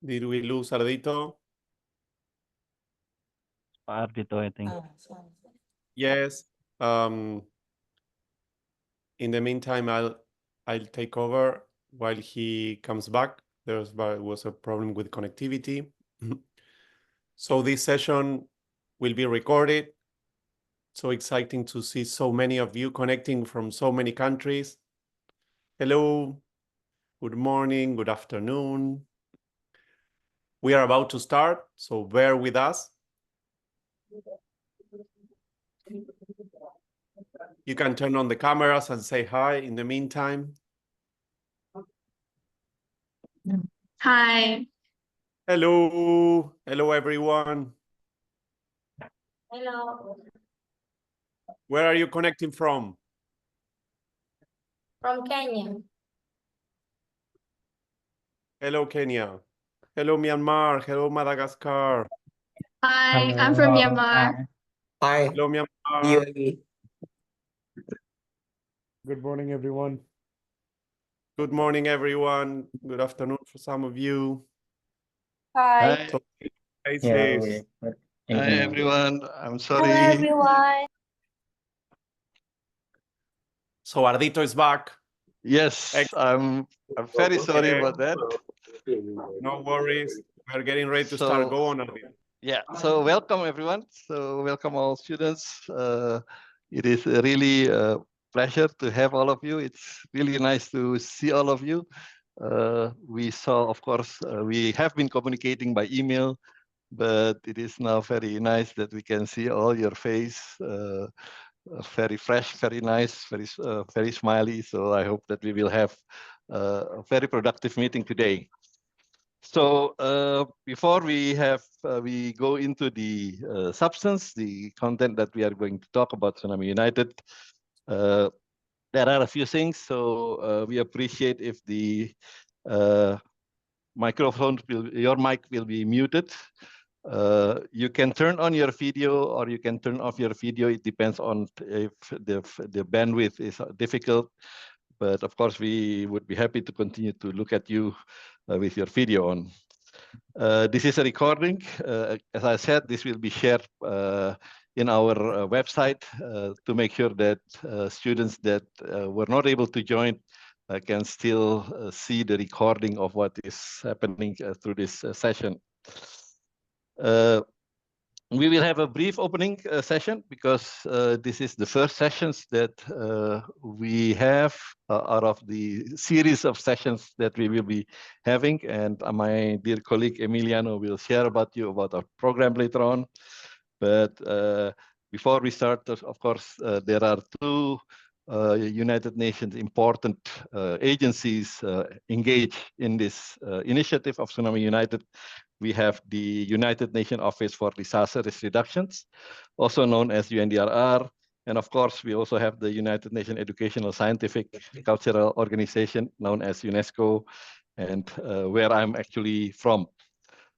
Did we lose Ardito? Ardito, I think. Yes. In the meantime, I'll take over while he comes back. There was a problem with connectivity. So this session will be recorded. So exciting to see so many of you connecting from so many countries. Hello, good morning, good afternoon. We are about to start, so bear with us. You can turn on the cameras and say hi in the meantime. Hi. Hello, hello everyone. Hello. Where are you connecting from? From Kenya. Hello, Kenya. Hello, Myanmar. Hello, Madagascar. Hi, I'm from Myanmar. Hi, Hello, Myanmar. UAE. Good morning, everyone. Good morning, everyone. Good afternoon for some of you. Hi. So, faces. Hi, everyone. I'm Hello, sorry. everyone. So Ardito is back. Yes, I'm very sorry about that. No worries. We're getting ready to start. Go on, Ardito. Yeah, so welcome everyone. So welcome all students. It is a really pleasure to have all of you. It's really nice to see all of you. We saw, of course, we have been communicating by email, but it is now very nice that we can see all your face. Very fresh, very nice, very smiley. So I hope that we will have a very productive meeting today. So before we go into the substance, the content that we are going to talk about Tsunami United, there are a few things. So we appreciate if the your mic will be muted. You can turn on your video or you can turn off your video. It depends on if the bandwidth is difficult. But of course, we would be happy to continue to look at you with your video on. This is a recording. As I said, this will be shared in our website to make sure that students that were not able to join can still see the recording of what is happening through this session. We will have a brief opening session because this is the first sessions that we have out of the series of sessions that we will be having. And my dear colleague Emiliano will share about our program later on. But before we start, of course, there are two United Nations important agencies engaged in this initiative of Tsunami United. We have the United Nations Office for Disaster Risk Reductions, also known as UNDRR. And of course, we also have the United Nations Educational, Scientific, Cultural Organization, known as UNESCO, and where I'm actually from.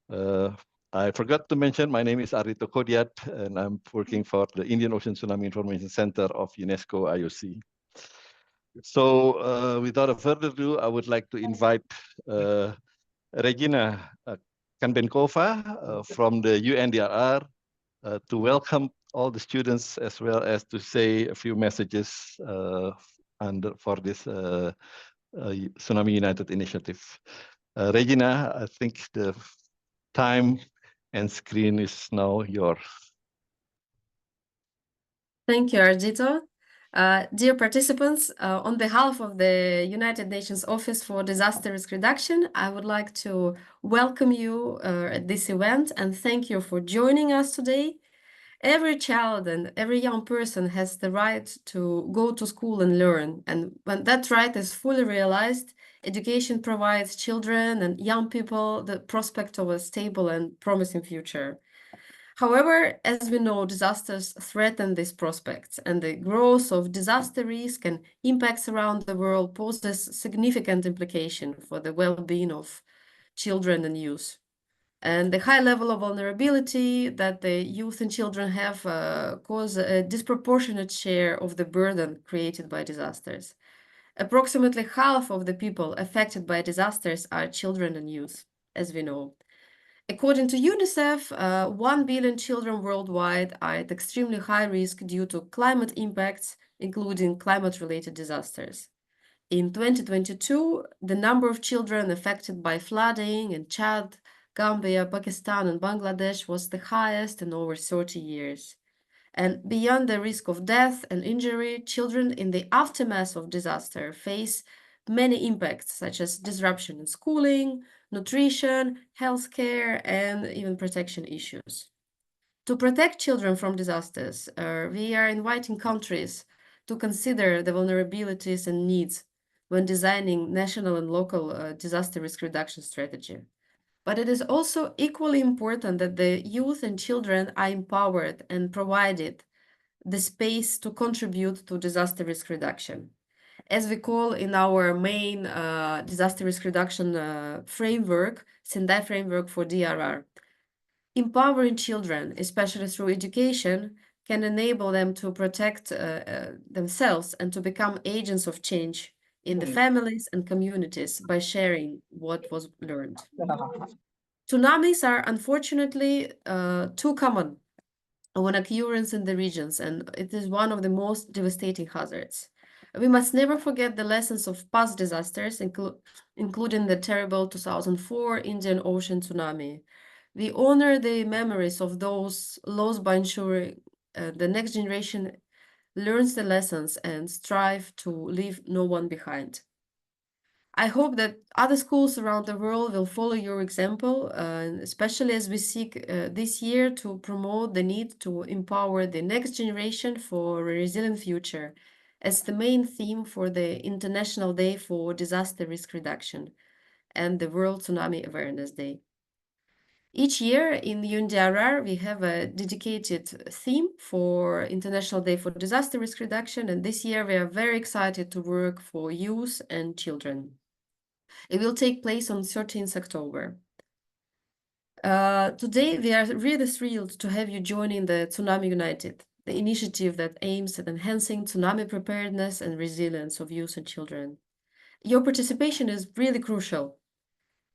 I forgot to mention, my name is Ardito Kodiat, and I'm working for the Indian Ocean Tsunami Information Center of UNESCO IOC. So without further ado, I would like to invite Regina Kanbenkova from the UNDRR to welcome all the students as well as to say a few messages for this Tsunami United initiative. Regina, I think the time and screen is now yours. Thank you, Ardito. Dear participants, on behalf of the United Nations Office for Disaster Risk Reduction, I would like to welcome you at this event and thank you for joining us today. Every child and every young person has the right to go to school and learn. And when that right is fully realized, education provides children and young people the prospect of a stable and promising future. However, as we know, disasters threaten these prospects, and the growth of disaster risk and impacts around the world poses significant implication for the well-being of children and youth. And the high level of vulnerability that the youth and children have cause a disproportionate share of the burden created by disasters. Approximately half of the people affected by disasters are children and youth. as we know. According to UNICEF, 1 billion children worldwide are at extremely high risk due to climate impacts, including climate-related disasters. In 2022, the number of children affected by flooding in Chad, Gambia, Pakistan, and Bangladesh was the highest in over 30 years. And beyond the risk of death and injury, children in the aftermath of disaster face many impacts, such as disruption in schooling, nutrition, healthcare, and even protection issues. To protect children from disasters, we are inviting countries to consider the vulnerabilities and needs when designing national and local disaster risk reduction strategy. But it is also equally important that the youth and children are empowered and provided the space to contribute to disaster risk reduction. As we call in our main disaster risk reduction framework, Sendai framework for DRR, empowering children, especially through education, can enable them to protect themselves and to become agents of change in the families and communities by sharing what was learned. Tsunamis are unfortunately too common of occurrence in the regions, and it is one of the most devastating hazards. We must never forget the lessons of past disasters, including the terrible 2004 Indian Ocean tsunami. We honor the memories of those lost by ensuring the next generation learns the lessons and strive to leave no one behind. I hope that other schools around the world will follow your example, especially as we seek this year to promote the need to empower the next generation for a resilient future as the main theme for the International Day for Disaster Risk Reduction and the World Tsunami Awareness Day. Each year in UNDRR, we have a dedicated theme for International Day for Disaster Risk Reduction, and this year we are very excited to work for youth and children. It will take place on 13th October. Today, we are really thrilled to have you joining the Tsunami United, the initiative that aims at enhancing tsunami preparedness and resilience of youth and children. Your participation is really crucial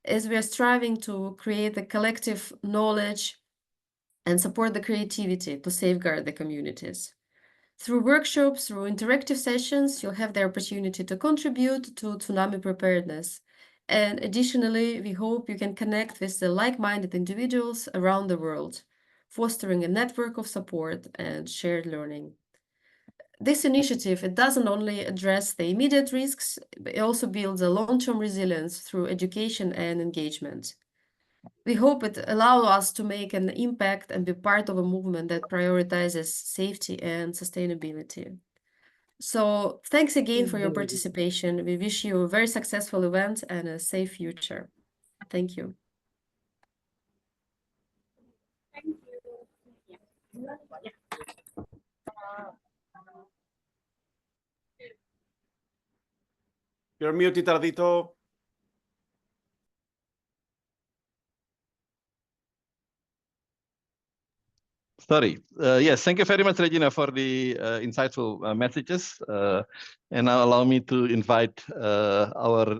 as we are striving to create the collective knowledge and support the creativity to safeguard the communities. Through workshops, through interactive sessions, you'll have the opportunity to contribute to tsunami preparedness. And additionally, we hope you can connect with the like-minded individuals around the world, fostering a network of support and shared learning. This initiative, it doesn't only address the immediate risks, but it also builds a long-term resilience through education and engagement. We hope it allows us to make an impact and be part of a movement that prioritizes safety and sustainability. So thanks again for your participation. We wish you a very successful event and a safe future. Thank you. You're muted, Ardito. Sorry. Yes, thank you very much, Regina, for the insightful messages. And now allow me to invite our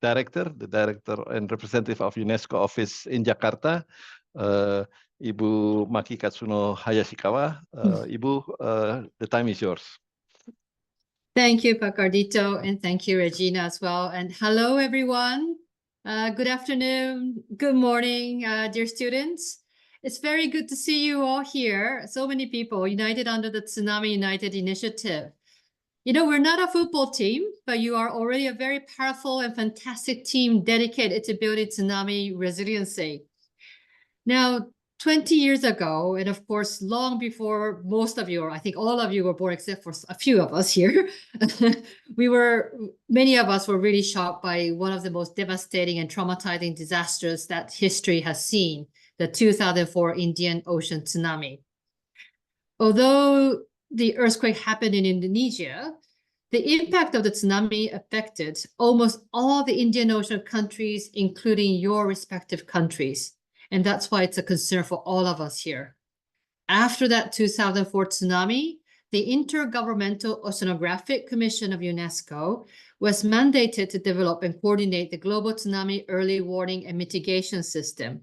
director, the director and representative of UNESCO office in Jakarta, Ibu Maki Katsuno Hayashikawa. Ibu, the time is yours. Thank you, Pak Ardito, and thank you, Regina, as well. And hello, everyone. Good afternoon, good morning, dear students. It's very good to see you all here. So many people united under the Tsunami United initiative. You know, we're not a football team, but you are already a very powerful and fantastic team dedicated to building tsunami resiliency. Now, 20 years ago, and of course, long before most of you, or I think all of you were born, except for a few of us here, many of us were really shocked by one of the most devastating and traumatizing disasters that history has seen, the 2004 Indian Ocean tsunami. Although the earthquake happened in Indonesia, the impact of the tsunami affected almost all the Indian Ocean countries, including your respective countries. And that's why it's a concern for all of us here. After that 2004 tsunami, the Intergovernmental Oceanographic Commission of UNESCO was mandated to develop and coordinate the global tsunami early warning and mitigation system.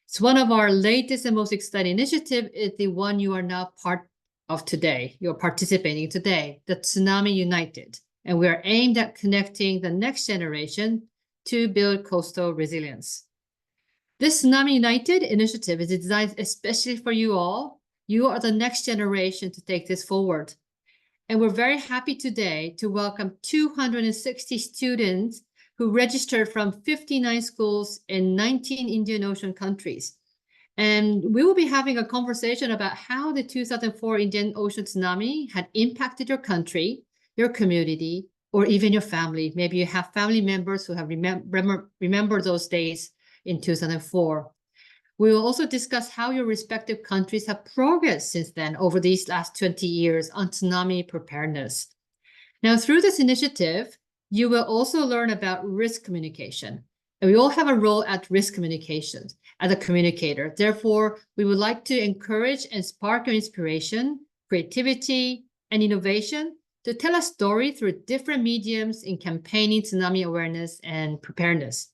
It's one of our latest and most exciting initiatives, is the one you are now part of today. You're participating today, the Tsunami United. And we are aimed at connecting the next generation to build coastal resilience. This Tsunami United initiative is designed especially for you all. You are the next generation to take this forward. And we're very happy today to welcome 260 students who registered from 59 schools in 19 Indian Ocean countries. And we will be having a conversation about how the 2004 Indian Ocean tsunami had impacted your country, your community, or even your family. Maybe you have family members who have remember those days in 2004. We will also discuss how your respective countries have progressed since then over these last 20 years on tsunami preparedness. Now, through this initiative, you will also learn about risk communication. And we all have a role at risk communication as a communicator. Therefore, we would like to encourage and spark your inspiration, creativity, and innovation to tell a story through different mediums in campaigning tsunami awareness and preparedness.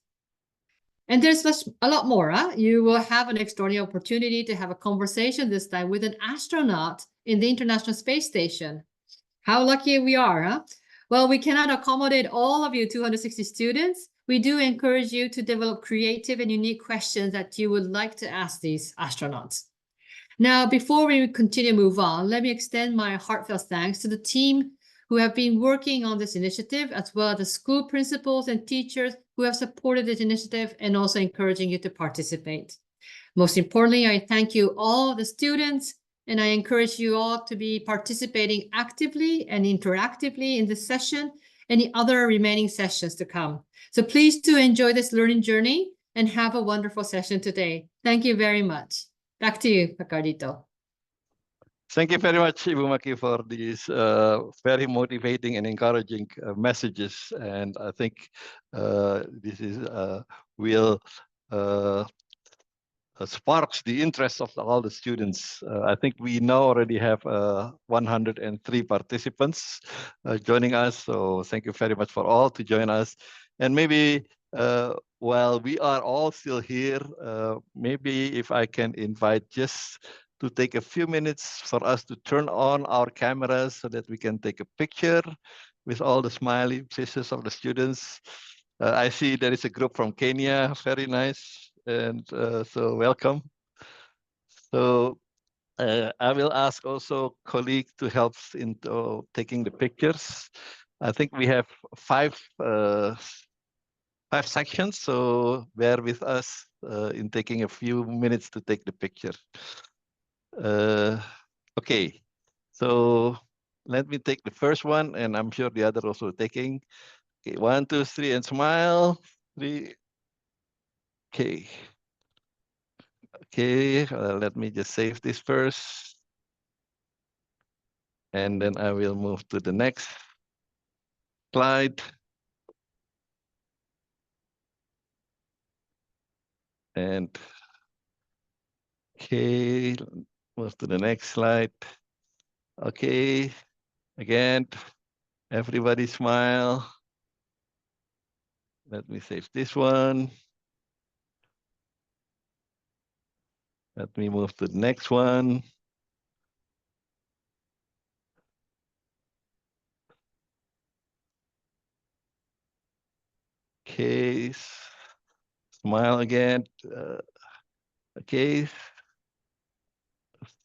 And there's a lot more. You will have an extraordinary opportunity to have a conversation this time with an astronaut in the International Space Station. How lucky we are, huh? Well, we cannot accommodate all of you 260 students. We do encourage you to develop creative and unique questions that you would like to ask these astronauts. Now, before we continue to move on, let me extend my heartfelt thanks to the team who have been working on this initiative, as well as the school principals and teachers who have supported this initiative and also encouraging you to participate. Most importantly, I thank you all the students, and I encourage you all to be participating actively and interactively in this session and the other remaining sessions to come. So please do enjoy this learning journey and have a wonderful session today. Thank you very much. Back to you, Pacardito. Thank you very much, Ibu Maki, for these very motivating and encouraging messages. And I think this is will sparks the interest of all the students. I think we now already have 103 participants joining us. So thank you very much for all to join us. And maybe while we are all still here, maybe if I can invite just to take a few minutes for us to turn on our cameras so that we can take a picture with all the smiley faces of the students. I see there is a group from Kenya, very nice. And so welcome. So I will ask also colleague to help in taking the pictures. I think we have five sections, so bear with us in taking a few minutes to take the picture. Okay, so let me take the first one, and I'm sure the other also taking. Okay, 1, 2, 3, and smile. 3. Okay. Okay, let me just save this first. And then I will move to the next slide. And okay, move to the next slide. Okay, again, everybody smile. Let me save this one. Let me move to the next one. Okay, smile again. Okay,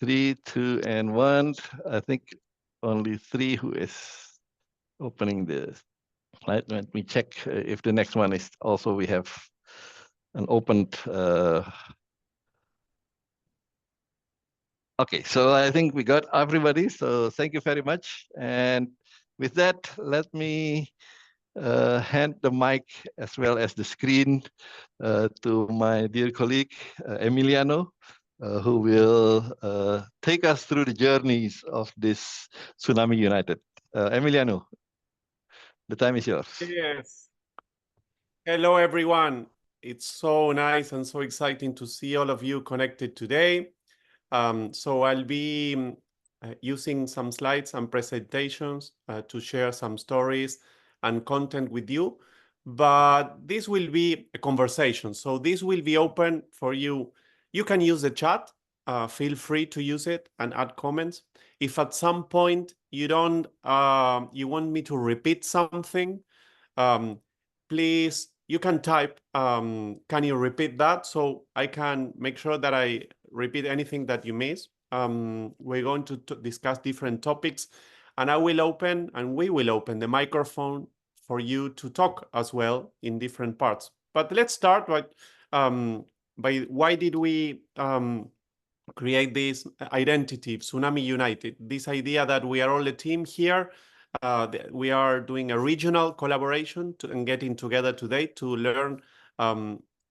3, 2, and 1. I think only 3 who is opening this. Let me check if the next one is also we have an opened. Okay, so I think we got everybody. So thank you very much. And with that, let me hand the mic as well as the screen to my dear colleague, Emiliano, who will take us through the journeys of this Tsunami United. Emiliano, the time is yours. Yes. Hello, everyone. It's so nice and so exciting to see all of you connected today. So I'll be using some slides and presentations to share some stories and content with you. But this will be a conversation. So this will be open for you. You can use the chat. Feel free to use it and add comments. If at some point you want me to repeat something, please, you can type, can you repeat that? So I can make sure that I repeat anything that you miss. We're going to discuss different topics, and we will open the microphone for you to talk as well in different parts. But let's start by why did we create this identity, Tsunami United, this idea that we are all a team here. We are doing a regional collaboration and getting together today to learn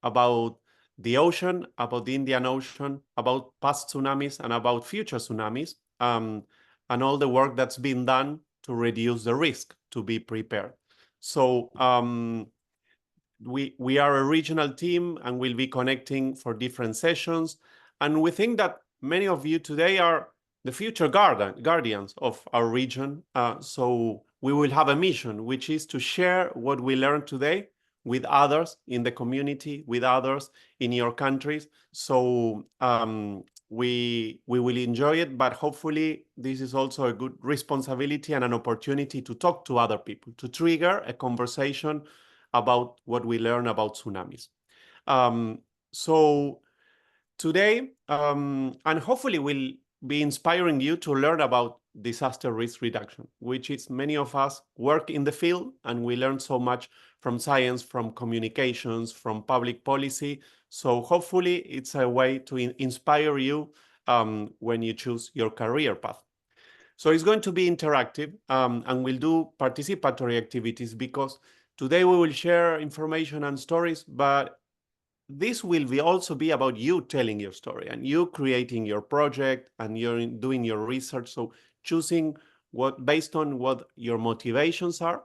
about the ocean, about the Indian Ocean, about past tsunamis and about future tsunamis, and all the work that's been done to reduce the risk, to be prepared. So we are a regional team and we'll be connecting for different sessions. And we think that many of you today are the future guardians of our region. So we will have a mission, which is to share what we learned today with others in the community, with others in your countries. So we will enjoy it, but hopefully this is also a good responsibility and an opportunity to talk to other people, to trigger a conversation about what we learn about tsunamis. So today, and hopefully we'll be inspiring you to learn about disaster risk reduction, which is many of us work in the field and we learn so much from science, from communications, from public policy. So hopefully it's a way to inspire you when you choose your career path. So it's going to be interactive and we'll do participatory activities because today we will share information and stories, but this will also be about you telling your story and you creating your project and you're doing your research. So choosing based on what your motivations are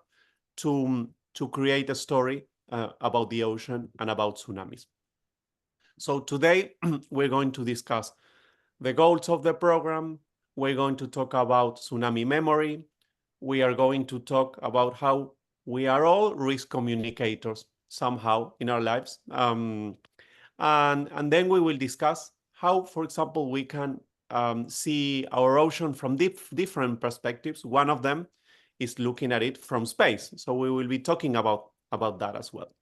to create a story about the ocean and about tsunamis. So today we're going to discuss the goals of the program. We're going to talk about tsunami memory. We are going to talk about how we are all risk communicators somehow in our lives. And then we will discuss how, for example, we can see our ocean from different perspectives. One of them is looking at it from space. So we will be talking about that as well.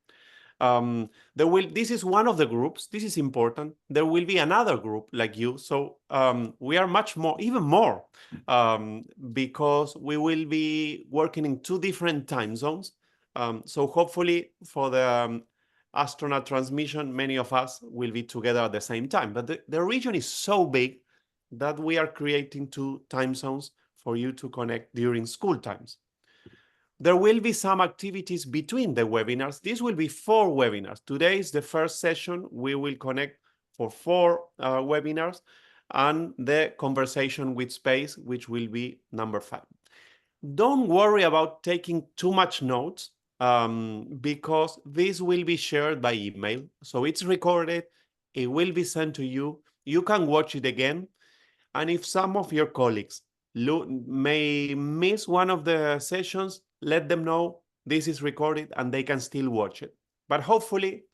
This is one of the groups. This is important. There will be another group like you. So we are even more, because we will be working in 2 different time zones. So hopefully for the astronaut transmission, many of us will be together at the same time. But the region is so big that we are creating 2 time zones for you to connect during school times. There will be some activities between the webinars. This will be 4 webinars. Today is the first session. We will connect for 4 webinars and the conversation with space, which will be number 5. Don't worry about taking too much notes because this will be shared by email. So it's recorded. It will be sent to you. You can watch it again. And if some of your colleagues may miss one of the sessions, let them know this is recorded and they can still watch it. But hopefully,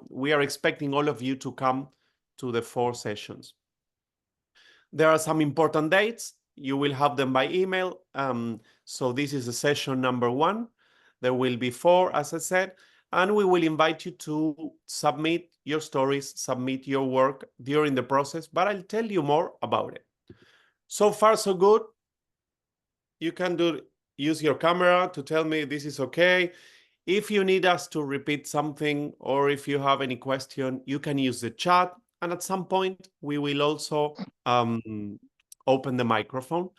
we are expecting all of you to come to the 4 sessions. There are some important dates. You will have them by email. So this is the session number 1. There will be 4, as I said, and we will invite you to submit your stories, submit your work during the process, but I'll tell you more about it. So far, so good. You can use your camera to tell me this is okay. If you need us to repeat something or if you have any question, you can use the chat. And at some point, we will also open the microphone.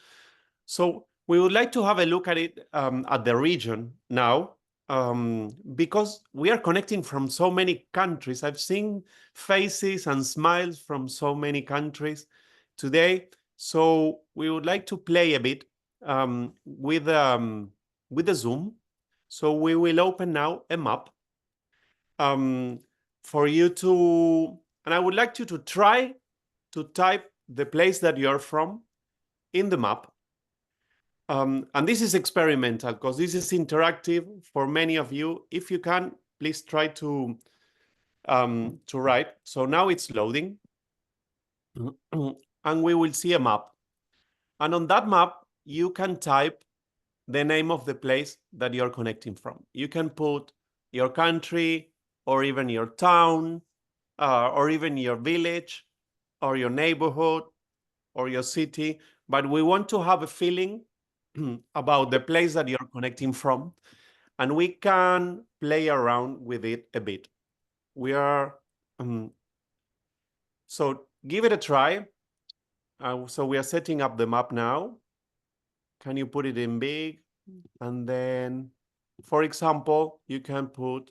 So we would like to have a look at it at the region now, because we are connecting from so many countries. I've seen faces and smiles from so many countries today. So we would like to play a bit with the Zoom. So we will open now a map for you to, and I would like you to try to type the place that you're from in the map. And this is experimental because this is interactive for many of you. If you can, please try to write. So now it's loading. And we will see a map. And on that map, you can type the name of the place that you're connecting from. You can put your country or even your town or even your village or your neighborhood or your city. But we want to have a feeling about the place that you're connecting from. And we can play around with it a bit. We are, so give it a try. So we are setting up the map now. Can you put it in big? And then, for example, you can put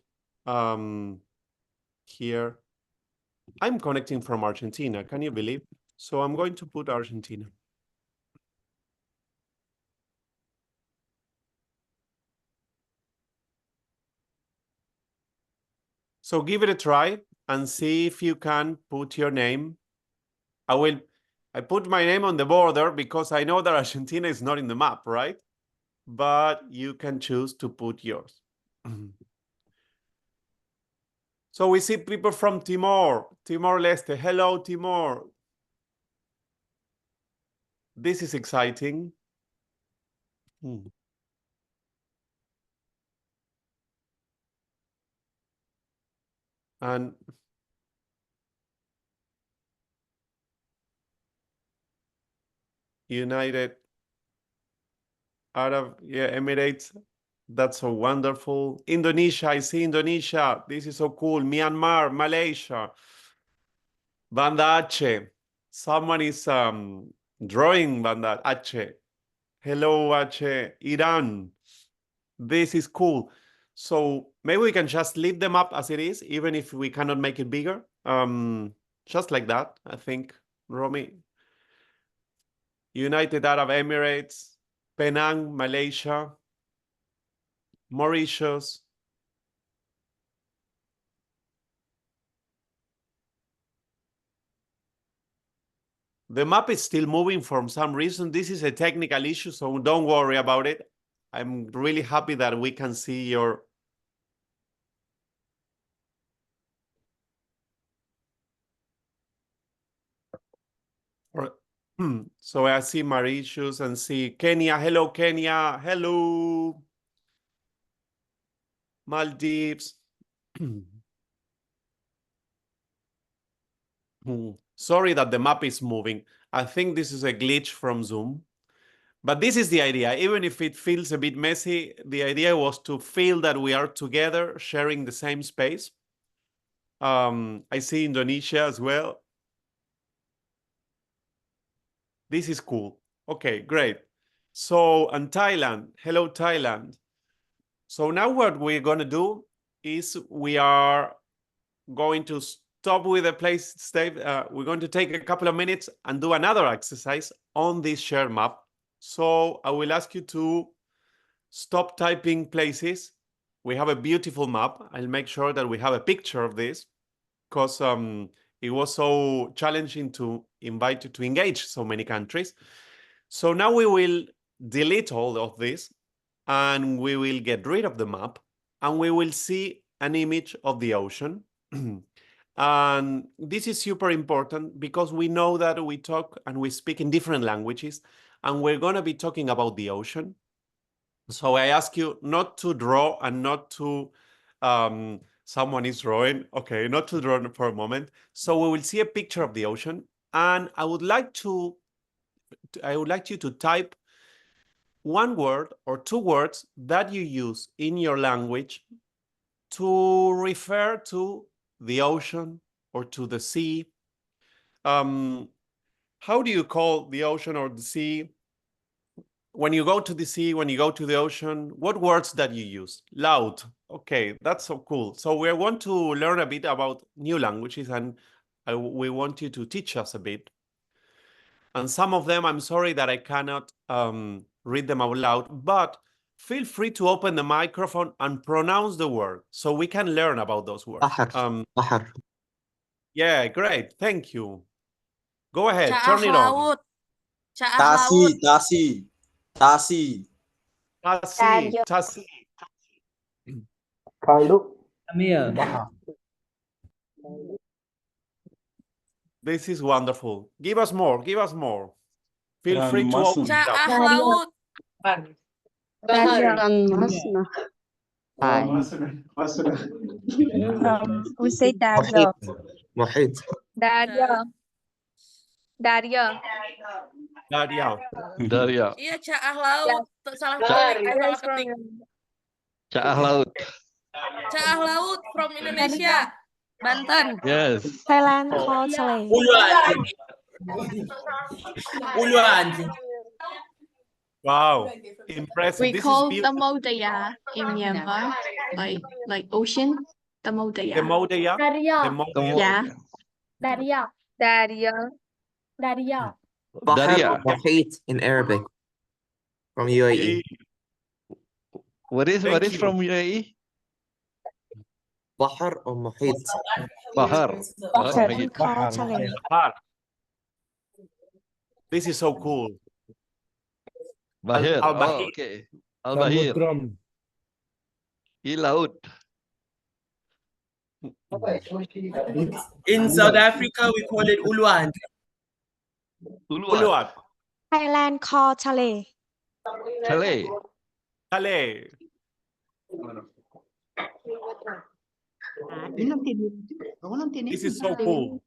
here, I'm connecting from Argentina. Can you believe? So I'm going to put Argentina. So give it a try and see if you can put your name. I put my name on the border because I know that Argentina is not in the map, right? But you can choose to put yours. So we see people from Timor-Leste. Hello, Timor. This is exciting. And United Arab Emirates. That's so wonderful. Indonesia, I see Indonesia. This is so cool. Myanmar, Malaysia. Banda Aceh. Someone is drawing Banda Aceh. Hello, Aceh. Iran. This is cool. So maybe we can just leave them up as it is, even if we cannot make it bigger. Just like that, I think, Romy. United Arab Emirates, Penang, Malaysia, Mauritius. The map is still moving for some reason. This is a technical issue, so don't worry about it. I'm really happy that we can see your... So I see Mauritius and see Kenya. Hello, Kenya. Hello. Maldives. Sorry that the map is moving. I think this is a glitch from Zoom. But this is the idea. Even if it feels a bit messy, the idea was to feel that we are together, sharing the same space. I see Indonesia as well. This is cool. Okay, great. So, and Thailand. Hello, Thailand. So now what we're going to do is we are going to stop with the place state. We're going to take a couple of minutes and do another exercise on this shared map. So I will ask you to stop typing places. We have a beautiful map. I'll make sure that we have a picture of this because it was so challenging to invite you to engage so many countries. So now we will delete all of this and we will get rid of the map and we will see an image of the ocean. And this is super important because we know that we talk and we speak in different languages and we're going to be talking about the ocean. So I ask you not to draw and not to, someone is drawing, okay, not to draw for a moment. So we will see a picture of the ocean and I would like you to type one word or two words that you use in your language to refer to the ocean or to the sea. How do you call the ocean or the sea? When you go to the sea, when you go to the ocean, what words that you use? Loud. Okay, that's so cool. So we want to learn a bit about new languages and we want you to teach us a bit. And some of them, I'm sorry that I cannot read them out loud, but feel free to open the microphone and pronounce the word so we can learn about those words. Yeah, great. Thank you. Go ahead. Turn it on. Tasi, Tasi, Tasi. Tasi, Tasi. This is wonderful. Give us more. Give us more. Feel free to open it up. Laut. We say Dario. Mohit. Dario. Dario. Daria. Daria. Iya, Caah Laut. Salah Ca- ketik, salah ketik. Caah Laut. Caah Laut from Indonesia. Banten. Yes. Thailand called Chile. Uluan. Wow. Impressive. We This is call beautiful. Tamodaya in Myanmar, like ocean. The Tamodaya. Modaya. The Daria. Modaya. Yeah. Daria. Daria. Daria. Daria. Mohit in Arabic from UAE. What is Thank you. from UAE? Bahar or Mohit? Bahar. Thailand called Chile. Bahar. This is so cool. Bahir. Al-Bahir. Okay. Al-Bahir. Laut. In South Africa, we call it Uluan. Uluan. Uluwat. Thailand called Chile. Chile. Kale. This is so cool.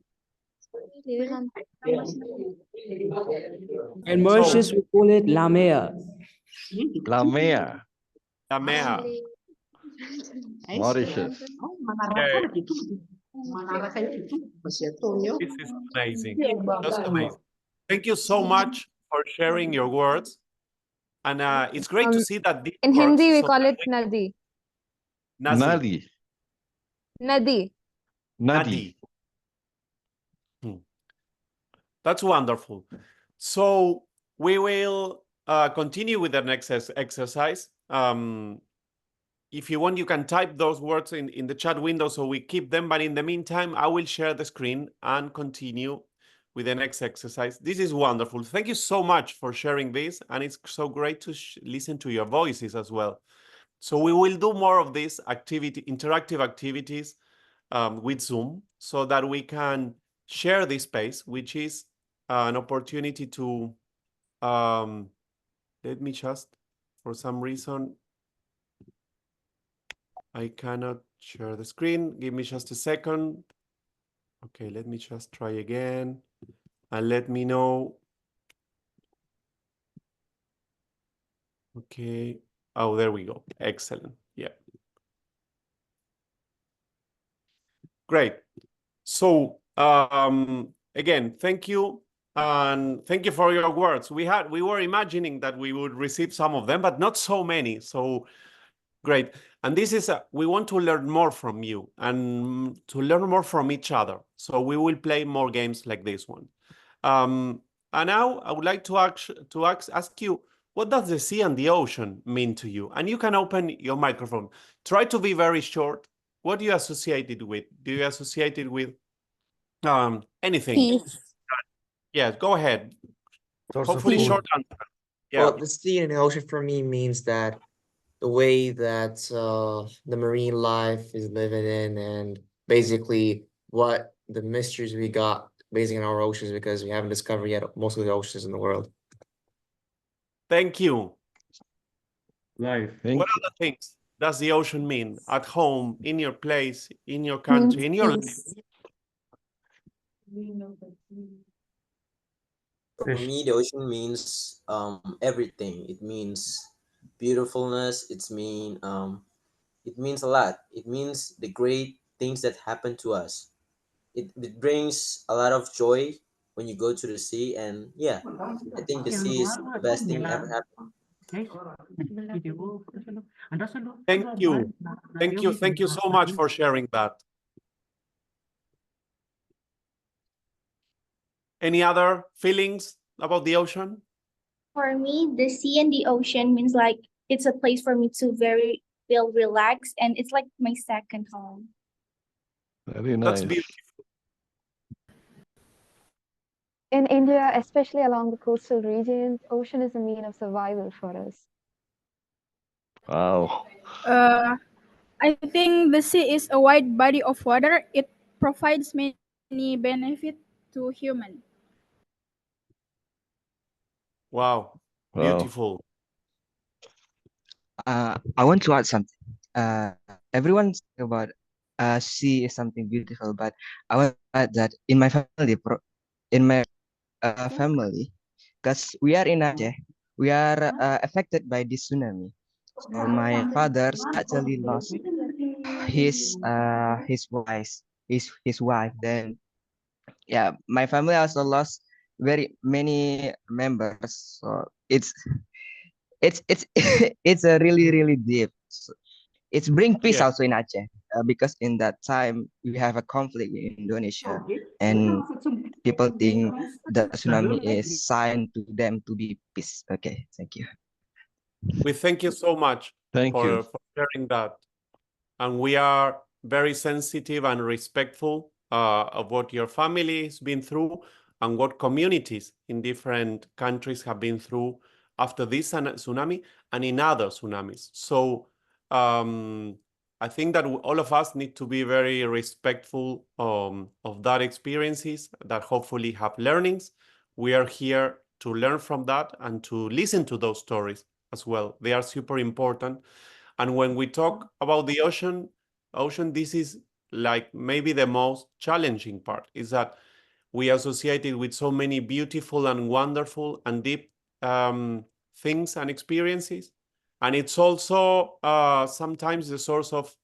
In Mauritius, we call it Lamea. Lamea. Lamea. Mauritius. Yeah. This is amazing. Just amazing. Thank you so much for sharing your words. And it's great to see that this In works Hindi, we so call that it Nadi. Nazi. Nadi. Nadi. Nadi. Hmm. That's wonderful. So we will continue with the next exercise. If you want, you can type those words in the chat window so we keep them. But in the meantime, I will share the screen and continue with the next exercise. This is wonderful. Thank you so much for sharing this. And it's so great to listen to your voices as well. So we will do more of these interactive activities with Zoom so that we can share this space, which is an opportunity to, let me just, for some reason, I cannot share the screen. Give me just a second. Okay, let me just try again and let me know. Okay. Oh, there we go. Excellent. Yeah. Great. So again, thank you. And thank you for your words. We were imagining that we would receive some of them, but not so many. So great. And this is, we want to learn more from you and to learn more from each other. So we will play more games like this one. And now I would like to ask you, what does the sea and the ocean mean to you? And you can open your microphone. Try to be very short. What do you associate it with? Do you associate it with anything? Peace. Yes, go ahead. Source of Hopefully food. short answer. Yeah. Well, the sea and the ocean for me means that the way that the marine life is living in, and basically what the mysteries we got based on our oceans, because we haven't discovered yet most of the oceans in the world. Thank you. Life. What other things does the ocean mean at home, in your place, in your country, in your life? For me, the ocean means everything. It means beautifulness. It means a lot. It means the great things that happen to us. It brings a lot of joy when you go to the sea, and yeah, I think the sea is the best thing ever happened. Thank you. Thank you. Thank you so much for sharing that. Any other feelings about the ocean? For me, the sea and the ocean means like it's a place for me to feel relaxed, and it's like my second home. Very That's nice. beautiful. In India, especially along the coastal regions, ocean is a mean of survival for us. Wow. I think the sea is a wide body of water. It provides many benefits to human. Wow, Wow. beautiful. I want to add something. Everyone say about sea is something beautiful, but I want to add that in my family, family, because we are in Aceh, we are affected by this tsunami. So my father's actually lost his wife. Then yeah, my family also lost very many members. So it's it's a really deep. It's bring peace Yeah, also in Aceh because in that time we have a conflict in Indonesia and people think the tsunami is sign to them to be peace. Okay, thank you. we thank you so much Thank you. for sharing that. And we are very sensitive and respectful of what your family has been through and what communities in different countries have been through after this tsunami and in other tsunamis. So I think that all of us need to be very respectful of that experiences that hopefully have learnings. We are here to learn from that and to listen to those stories as well. They are super important. And when we talk about the ocean, this is like maybe the most challenging part, is that we associate it with so many beautiful and wonderful and deep things and experiences. And it's also sometimes the source of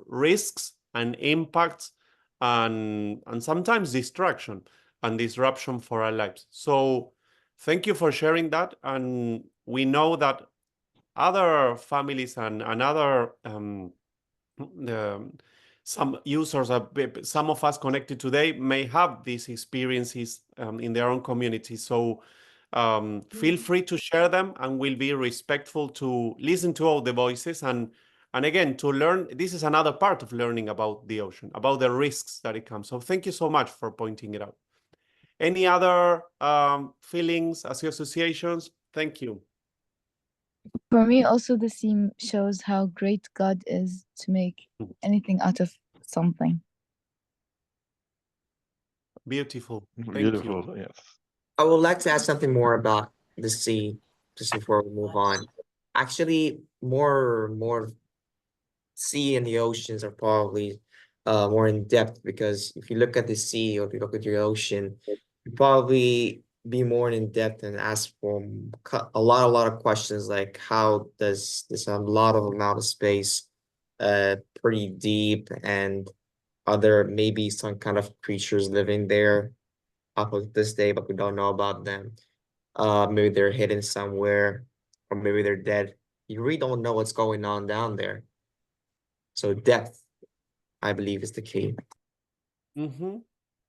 risks and impacts and sometimes distraction and disruption for our lives. So thank you for sharing that. And we know that other families and other some users, some of us connected today may have these experiences in their own community. So feel free to share them, and we'll be respectful to listen to all the voices and again to learn. This is another part of learning about the ocean, about the risks that it comes. So thank you so much for pointing it out. Any other feelings, associations? Thank you. For me, also, the scene shows how great God is to make anything out of something. Beautiful. Thank Beautiful. you. Yes. I would like to add something more about the sea, just before we move on. Actually, more sea and the oceans are probably more in depth, because if you look at the sea or if you look at the ocean, you probably be more in depth and ask for a lot of questions, like how does this a lot of amount of space pretty deep, and are there maybe some kind of creatures living there up of this day, but we don't know about them. Maybe they're hidden somewhere, or maybe they're dead. You really don't know what's going on down there. So depth, I believe, is the key.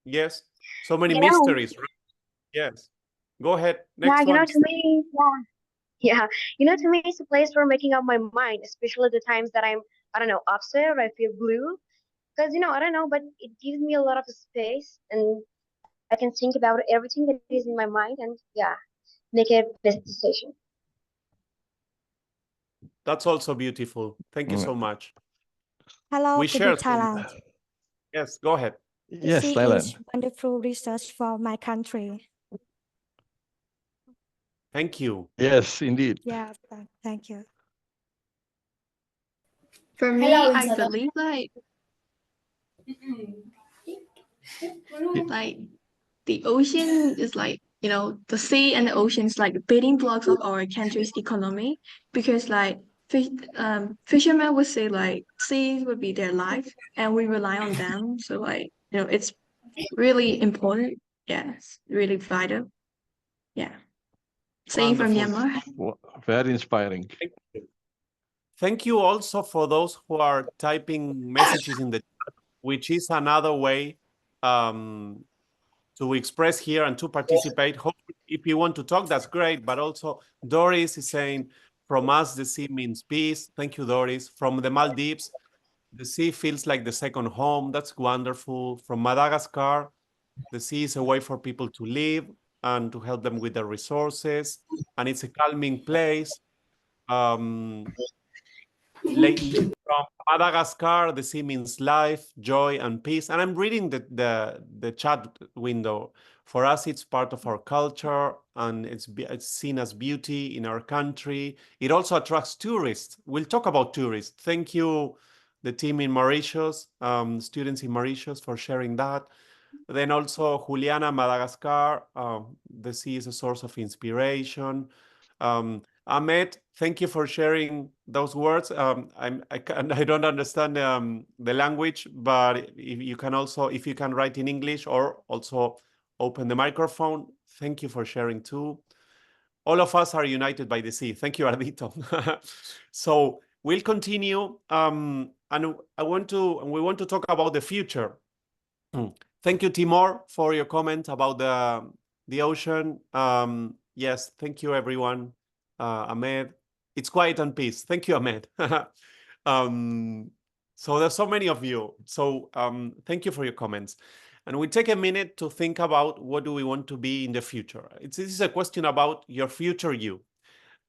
Yes. So many You know, mysteries. Right? Yes. Go ahead. yeah, Next one. to me, yeah, to me, it's a place for making up my mind, especially the times that I don't know, upset or I feel blue. Because, I don't know, but it gives me a lot of space and I can think about everything that is in my mind and, yeah, make a best decision. That's also beautiful. Thank you so much. Hello, We good share. Thailand. Yes, go ahead. The Yes, sea Thailand. is wonderful research for my country. Thank you. Yes, indeed. Yeah, thank you. For me, Hello, I Isabel. believe like the ocean is like, the sea and the ocean is like the building blocks of our country's economy, because like fishermen would say like seas would be their life and we rely on them. So like, it's really important. Yeah, it's really vital. Yeah. Saying from Wonderful. Myanmar. Very inspiring. Thank you. Thank you also for those who are typing messages in the chat, which is another way to express here and to participate. Hopefully, if you want to talk, that's great. But also, Doris is saying, from us, the sea means peace. Thank you, Doris. From the Maldives, the sea feels like the second home. That's wonderful. From Madagascar, The sea is a way for people to live and to help them with their resources, and it's a calming place. From Madagascar, the sea means life, joy, and peace. And I'm reading the chat window. For us, it's part of our culture, and it's seen as beauty in our country. It also attracts tourists. We'll talk about tourists. Thank you, the team in Mauritius, students in Mauritius, for sharing that. Then also Juliana, Madagascar. The sea is a source of inspiration. Ahmed, thank you for sharing those words. I don't understand the language, but if you can write in English or also open the microphone. Thank you for sharing too. All of us are united by the sea. Thank you, Ardito. So we'll continue, and we want to talk about the future. Thank you, Timor, for your comment about the ocean. Yes, thank you, everyone. Ahmed, it's quiet and peace. Thank you, Ahmed. So there's so many of you. So thank you for your comments. And we take a minute to think about what do we want to be in the future. This is a question about your future you.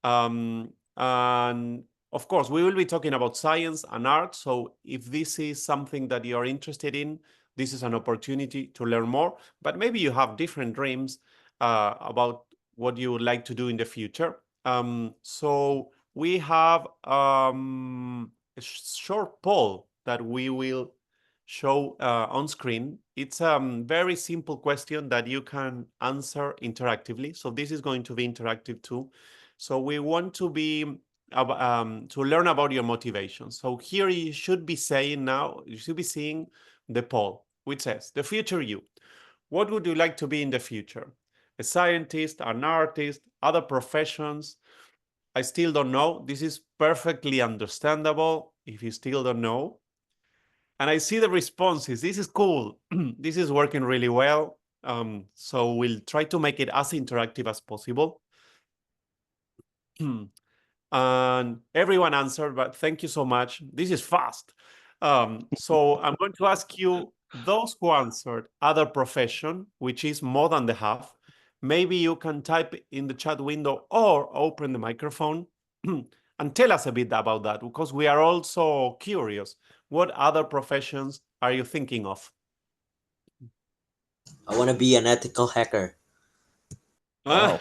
And of course, we will be talking about science and art. So if this is something that you're interested in, this is an opportunity to learn more. But maybe you have different dreams about what you would like to do in the future. So we have a short poll that we will show on screen. It's a very simple question that you can answer interactively. So this is going to be interactive too. So we want to be to learn about your motivation. So here you should be saying now, you should be seeing the poll, which says, the future you. What would you like to be in the future? A scientist, an artist, other professions? I still don't know. This is perfectly understandable if you still don't know. And I see the responses. This is cool. This is working really well. So we'll try to make it as interactive as possible. And everyone answered, but thank you so much. This is fast. So I'm going to ask you, those who answered other profession, which is more than the half, maybe you can type in the chat window or open the microphone and tell us a bit about that, because we are also curious. What other professions are you thinking of? I want to be an ethical hacker. Wow.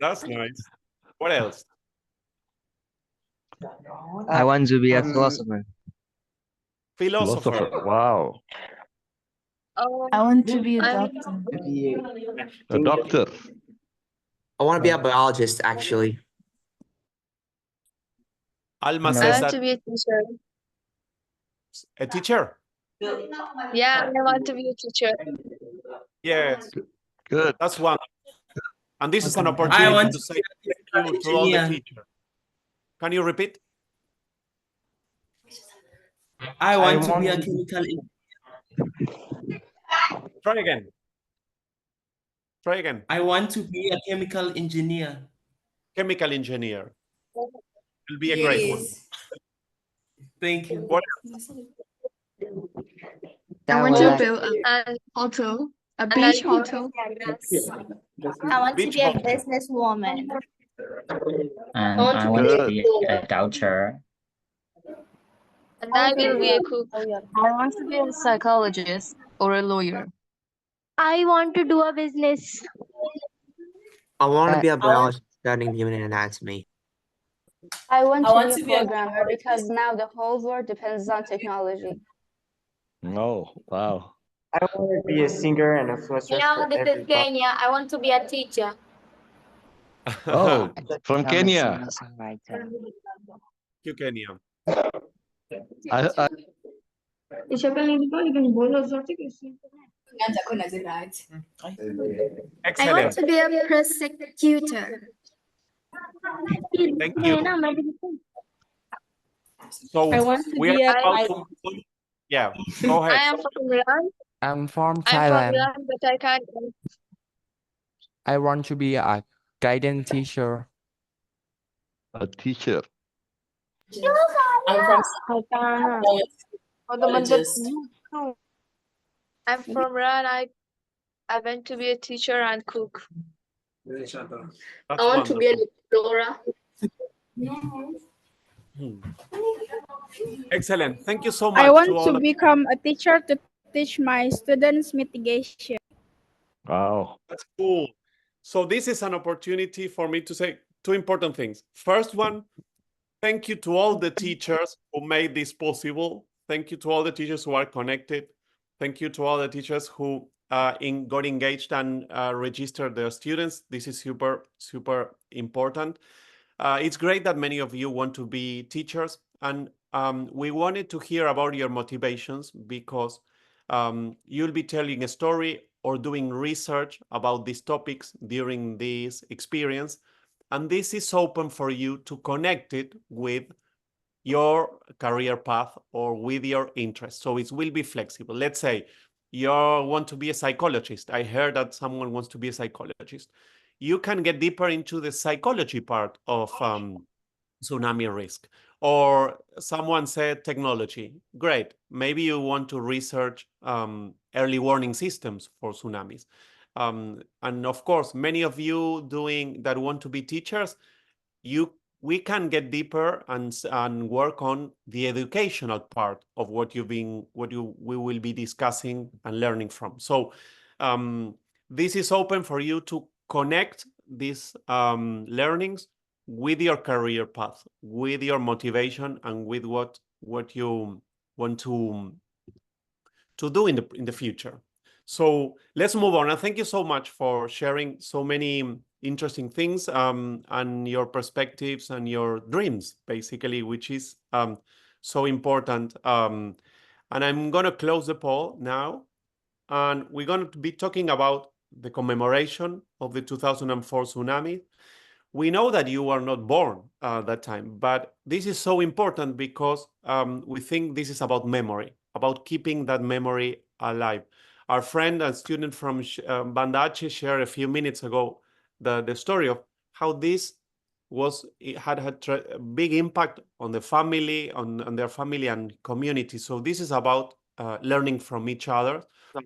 That's nice. What else? I want to be a philosopher. Philosopher. Wow. I want to be a I'm- doctor. A doctor. I want to be a biologist, actually. Alma No. says I want that to be a teacher. a teacher. Yeah, I want to be a teacher. Yes, Good. that's one. And this is an I opportunity want to to say thank you to all the engineer. teachers. Can you repeat? I want to be a chemical Try again. Try again. I want to be a chemical engineer. Chemical engineer. Will be a great one. Thank you. What I I want would to like build a hotel, a beach hotel. I want to Beach be a hotel. businesswoman. And want I to want be to a be a doctor. And I will be a cook. I want to be a psychologist or a lawyer. I want to do a business. I want to I, be a biologist studying human anatomy. I want I to want be to a be a programmer because now the whole world depends on technology. Oh, wow. I want to be a singer and a philosopher Hello, for this is everybody. Kenya. I want to be a teacher. Oh, I just from become a Kenya. singer-songwriter. Thank you, Kenya. I I want Excellent. to be a prosecutor. Thank you. So I want to we are be a about to. Yeah, go ahead. I am from Iran. I'm from I'm from Thailand. Iran, but I can't. I want to be a guidance teacher. a teacher. I'm from Sultana. biologist. I'm from Iran. I want to be a teacher and cook. That's I want to be an explorer. Hmm. Excellent. Thank you so I much to want all to of become a teacher to teach my students mitigation. Wow. That's cool. So this is an opportunity for me to say two important things. First one, thank you to all the teachers who made this possible. Thank you to all the teachers who are connected. Thank you to all the teachers who got engaged and registered their students. This is super, super important. It's great that many of you want to be teachers, and we wanted to hear about your motivations because you'll be telling a story or doing research about these topics during this experience. And this is open for you to connect it with your career path or with your interest. So it will be flexible. Let's say you want to be a psychologist. I heard that someone wants to be a psychologist. You can get deeper into the psychology part of tsunami risk. Or someone said technology. Great. Maybe you want to research early warning systems for tsunamis. And of course, many of you doing that want to be teachers, we can get deeper and work on the educational part of what we will be discussing and learning from. So this is open for you to connect these learnings with your career path, with your motivation, and with what you want to do in the future. So let's move on. And thank you so much for sharing so many interesting things and your perspectives and your dreams, basically, which is so important. And I'm going to close the poll now. And we're going to be talking about the commemoration of the 2004 tsunami. We know that you were not born that time, but this is so important because we think this is about memory, about keeping that memory alive. Our friend and student from Bandache shared a few minutes ago the story of how this had a big impact on the family, on their family and community. So this is about learning from each other,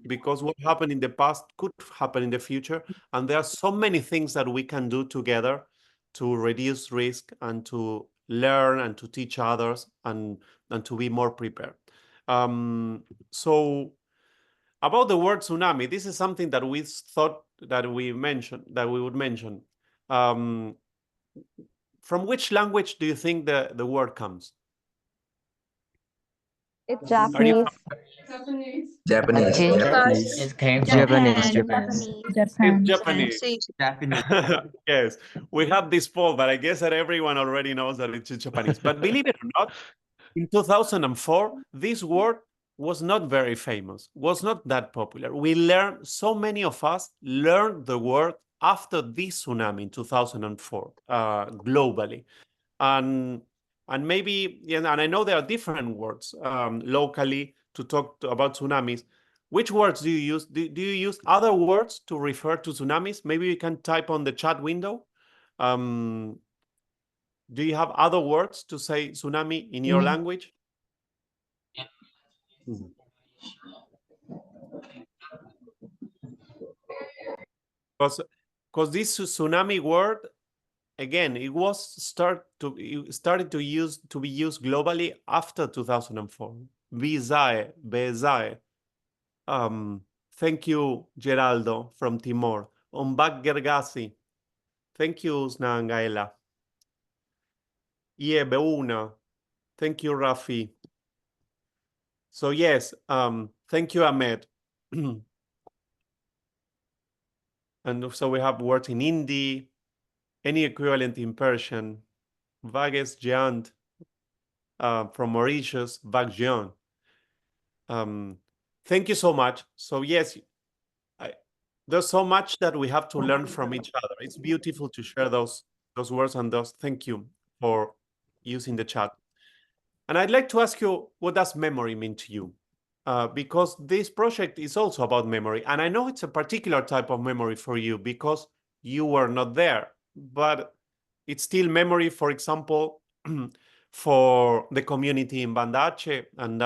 because what happened in the past could happen in the future, and there are so many things that we can do together to reduce risk and to learn and to teach others and to be more prepared. So about the word tsunami, this is something that we thought that we would mention. From which language do you think the word comes? It's Are you Japanese. Japanese. think Japanese. It came from Japanese. Japan. It's Japanese. Japanese. Yes, we have this poll, but I guess that everyone already knows that it's Japanese. But believe it or not, in 2004, this word was not very famous, was not that popular. So many of us learned the word after this tsunami in 2004, globally. And maybe, and I know there are different words locally to talk about tsunamis. Which words do you use? Do you use other words to refer to tsunamis? Maybe you can type on the chat window. Do you have other words to say tsunami in your language? Because this tsunami word, again, it started to be used globally after 2004. Bizae, Bezae. Thank you, Geraldo from Timor. Ombak Gergasi. Thank you, Snangaela. Yeah, Beuna. Thank you, Rafi. So yes, thank you, Ahmed. And so we have words in Hindi, any equivalent in Persian. Vages Jant from Mauritius, Vagjian. Thank you so much. So yes, there's so much that we have to learn from each other. It's beautiful to share those words and those. Thank you for using the chat. And I'd like to ask you, what does memory mean to you? Because this project is also about memory. And I know it's a particular type of memory for you because you were not there. But it's still memory, for example, for the community in Bandache and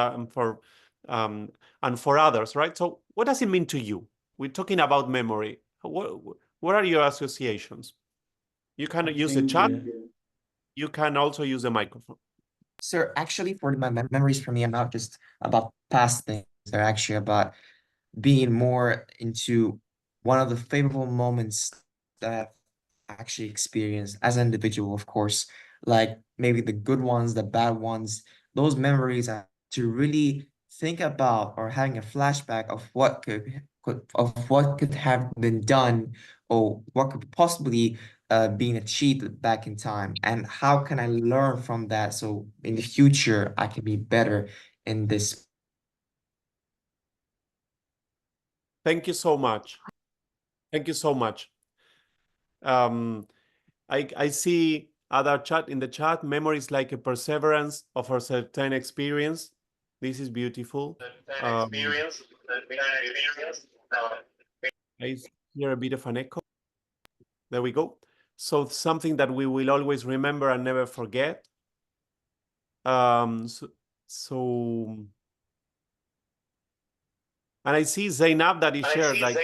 and for others, right? So what does it mean to you? We're talking about memory. What are your associations? You can use the chat. You can also use the microphone. Sir, actually, for my memories for me are not just about past things. They're actually about being more into one of the favorable moments that I've actually experienced as an individual, of course, like maybe the good ones, the bad ones, those memories to really think about or having a flashback of what could have been done or what could possibly being achieved back in time, and how can I learn from that so in the future I can be better in this. Thank you so much. Thank you so much. I see other chat in the chat. Memory is like a perseverance of a certain experience. This is beautiful. I hear a bit of an echo. There we go. So something that we will always remember and never forget. So and I see Zainab that he shared, like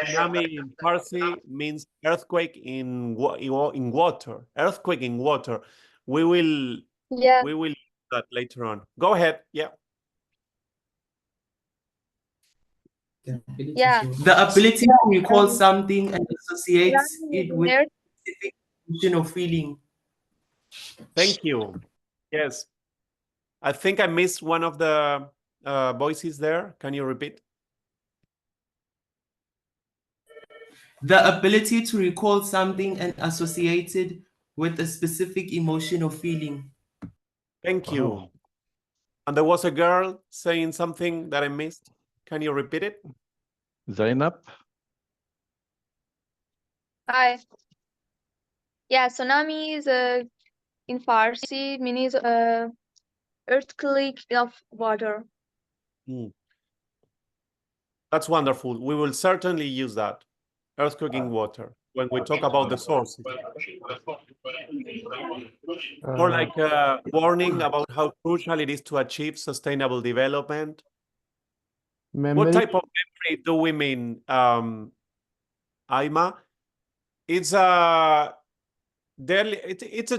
tsunami in Farsi means earthquake in water. Earthquake in water. We will use that later on. Go ahead. Yeah. Yeah. The ability to recall something and associates it with There- specific emotion or feeling. Thank you. Yes. I think I missed one of the voices there. Can you repeat? The ability to recall something and associate it with a specific emotion or feeling. Thank you. And there was a girl saying something that I missed. Can you repeat it? Zainab? Hi. Yeah, tsunami is in Farsi means earthquake of water. That's wonderful. We will certainly use that. Earthquake in water when we talk about the sources. Or like a warning about how crucial it is to achieve sustainable development. What type of memory do we mean, Aima? It's a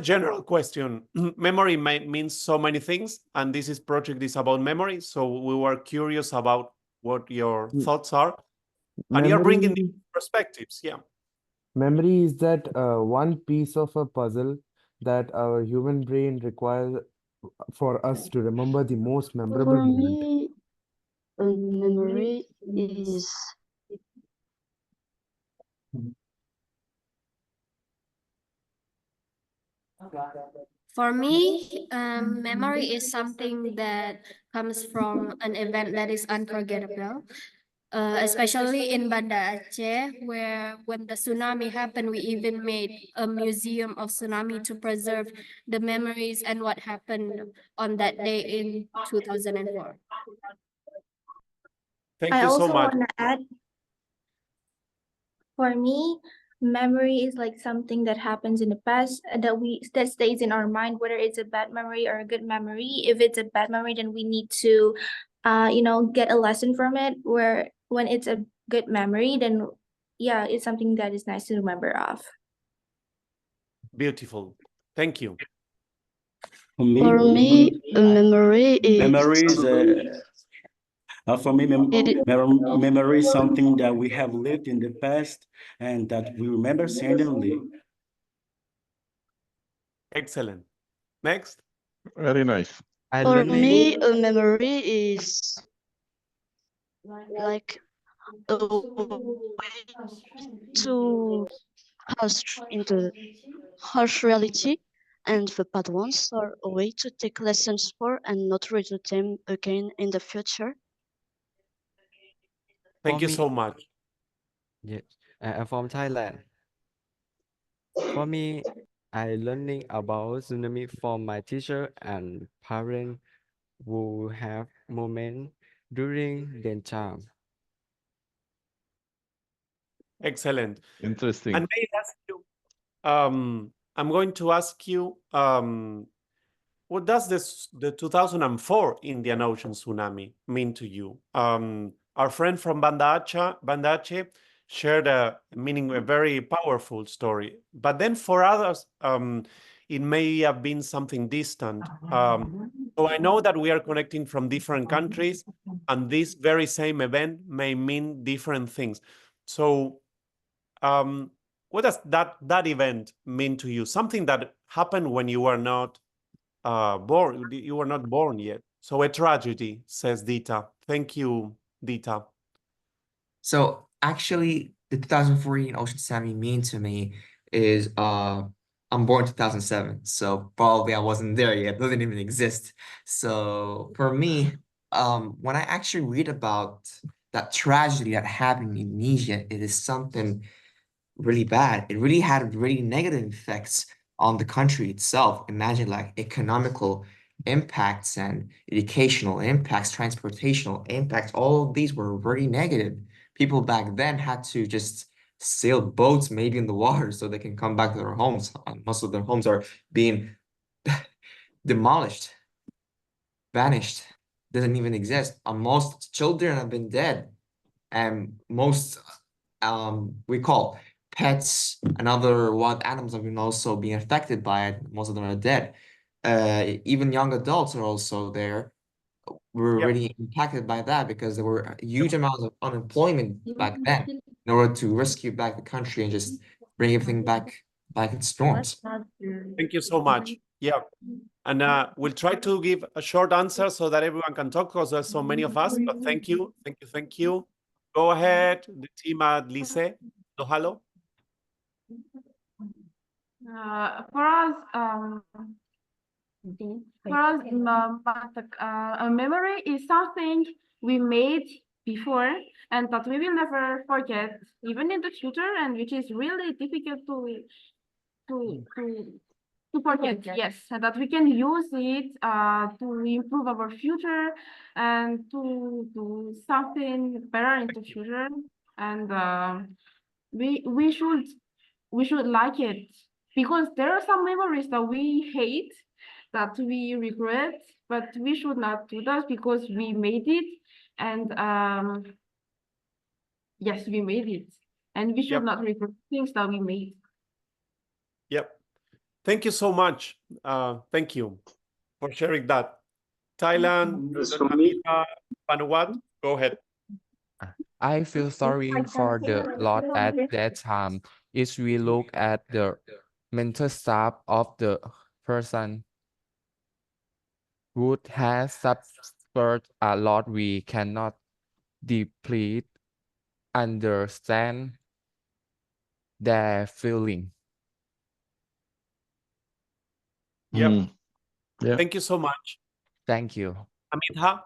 general question. Memory means so many things, and this project is about memory. So we were curious about what your thoughts are, and you're bringing these perspectives. Yeah. Memory is that one piece of a puzzle that our human brain requires for us to remember the most memorable For moment. me, memory is For me, memory is something that comes from an event that is unforgettable. Especially in Banda Aceh, where when the tsunami happened, we even made a museum of tsunami to preserve the memories and what happened on that day in 2004. Thank I you so also much. want to add, for me, memory is like something that happens in the past that stays in our mind, whether it's a bad memory or a good memory. If it's a bad memory, then we need to, get a lesson from it. Where when it's a good memory, then yeah, it's something that is nice to remember of. Beautiful. Thank you. For me, a memory for me, memory is something that we have lived in the past and that we remember suddenly. Excellent. Next. Very nice. For me, a memory is like a way to harsh into harsh reality, and the bad ones are a way to take lessons for and not redo them again in the future. Thank you so much. Yes, I'm from Thailand. For me, I learning about tsunami from my teacher and parents who have moment during their time. Excellent. Interesting. And may I ask you, I'm going to ask you, what does the 2004 Indian Ocean tsunami mean to you? Our friend from Banda Aceh shared a very powerful story. But then for others, it may have been something distant. So I know that we are connecting from different countries, and this very same event may mean different things. So what does that event mean to you? Something that happened when you were not born. You were not born yet. So a tragedy, says Dita. Thank you, Dita. So actually, the 2014 Ocean Tsunami mean to me is I'm born 2007, so probably I wasn't there yet. It doesn't even exist. So for me, when I actually read about that tragedy that happened in Indonesia, it is something really bad. It really had really negative effects on the country itself. Imagine like economical impacts and educational impacts, transportational impacts. All of these were very negative. People back then had to just sail boats maybe in the water so they can come back to their homes. Most of their homes are being demolished, vanished, doesn't even exist. Most children have been dead, and most we call pets and other wild animals have been also being affected by it. Most of them are dead. Even young adults are also there. Were really impacted by that because there were huge amounts of unemployment back then in order to rescue back the country and just bring everything back its norms. Thank you so much. Yeah. And we'll try to give a short answer so that everyone can talk because there's so many of us. But thank you. Thank you. Thank you. Go ahead, the team at Lise. Hello. For us, a memory is something we made before and that we will never forget, even in the future, and which is really difficult to forget. Yes, and that we can use it to improve our future and to do something better in the future. And we should like it because there are some memories that we hate, that we regret, but we should not do that because we made it. And yes, we made it, and we should not regret things that we made. Yep. Thank you so much. Thank you for sharing that. Thailand, Vietnam, Vanuatu, go ahead. I feel sorry for the lot at that time. If we look at the mental state of the person who has suffered a lot, we cannot deeply understand their feeling. Yep. Yeah. Thank you so much. Thank you. Amitha?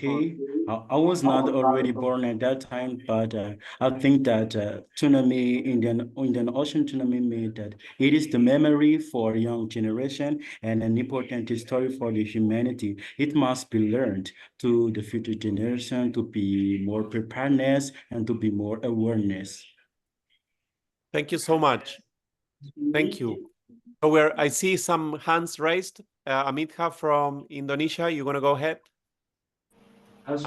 Okay, I was not already born at that time, but I think that tsunami, Indian Ocean tsunami made that it is the memory for young generation and an important story for the humanity. It must be learned to the future generation to be more preparedness and to be more awareness. Thank you so much. Thank you. So I see some hands raised. Amitha from Indonesia, you want to go ahead? At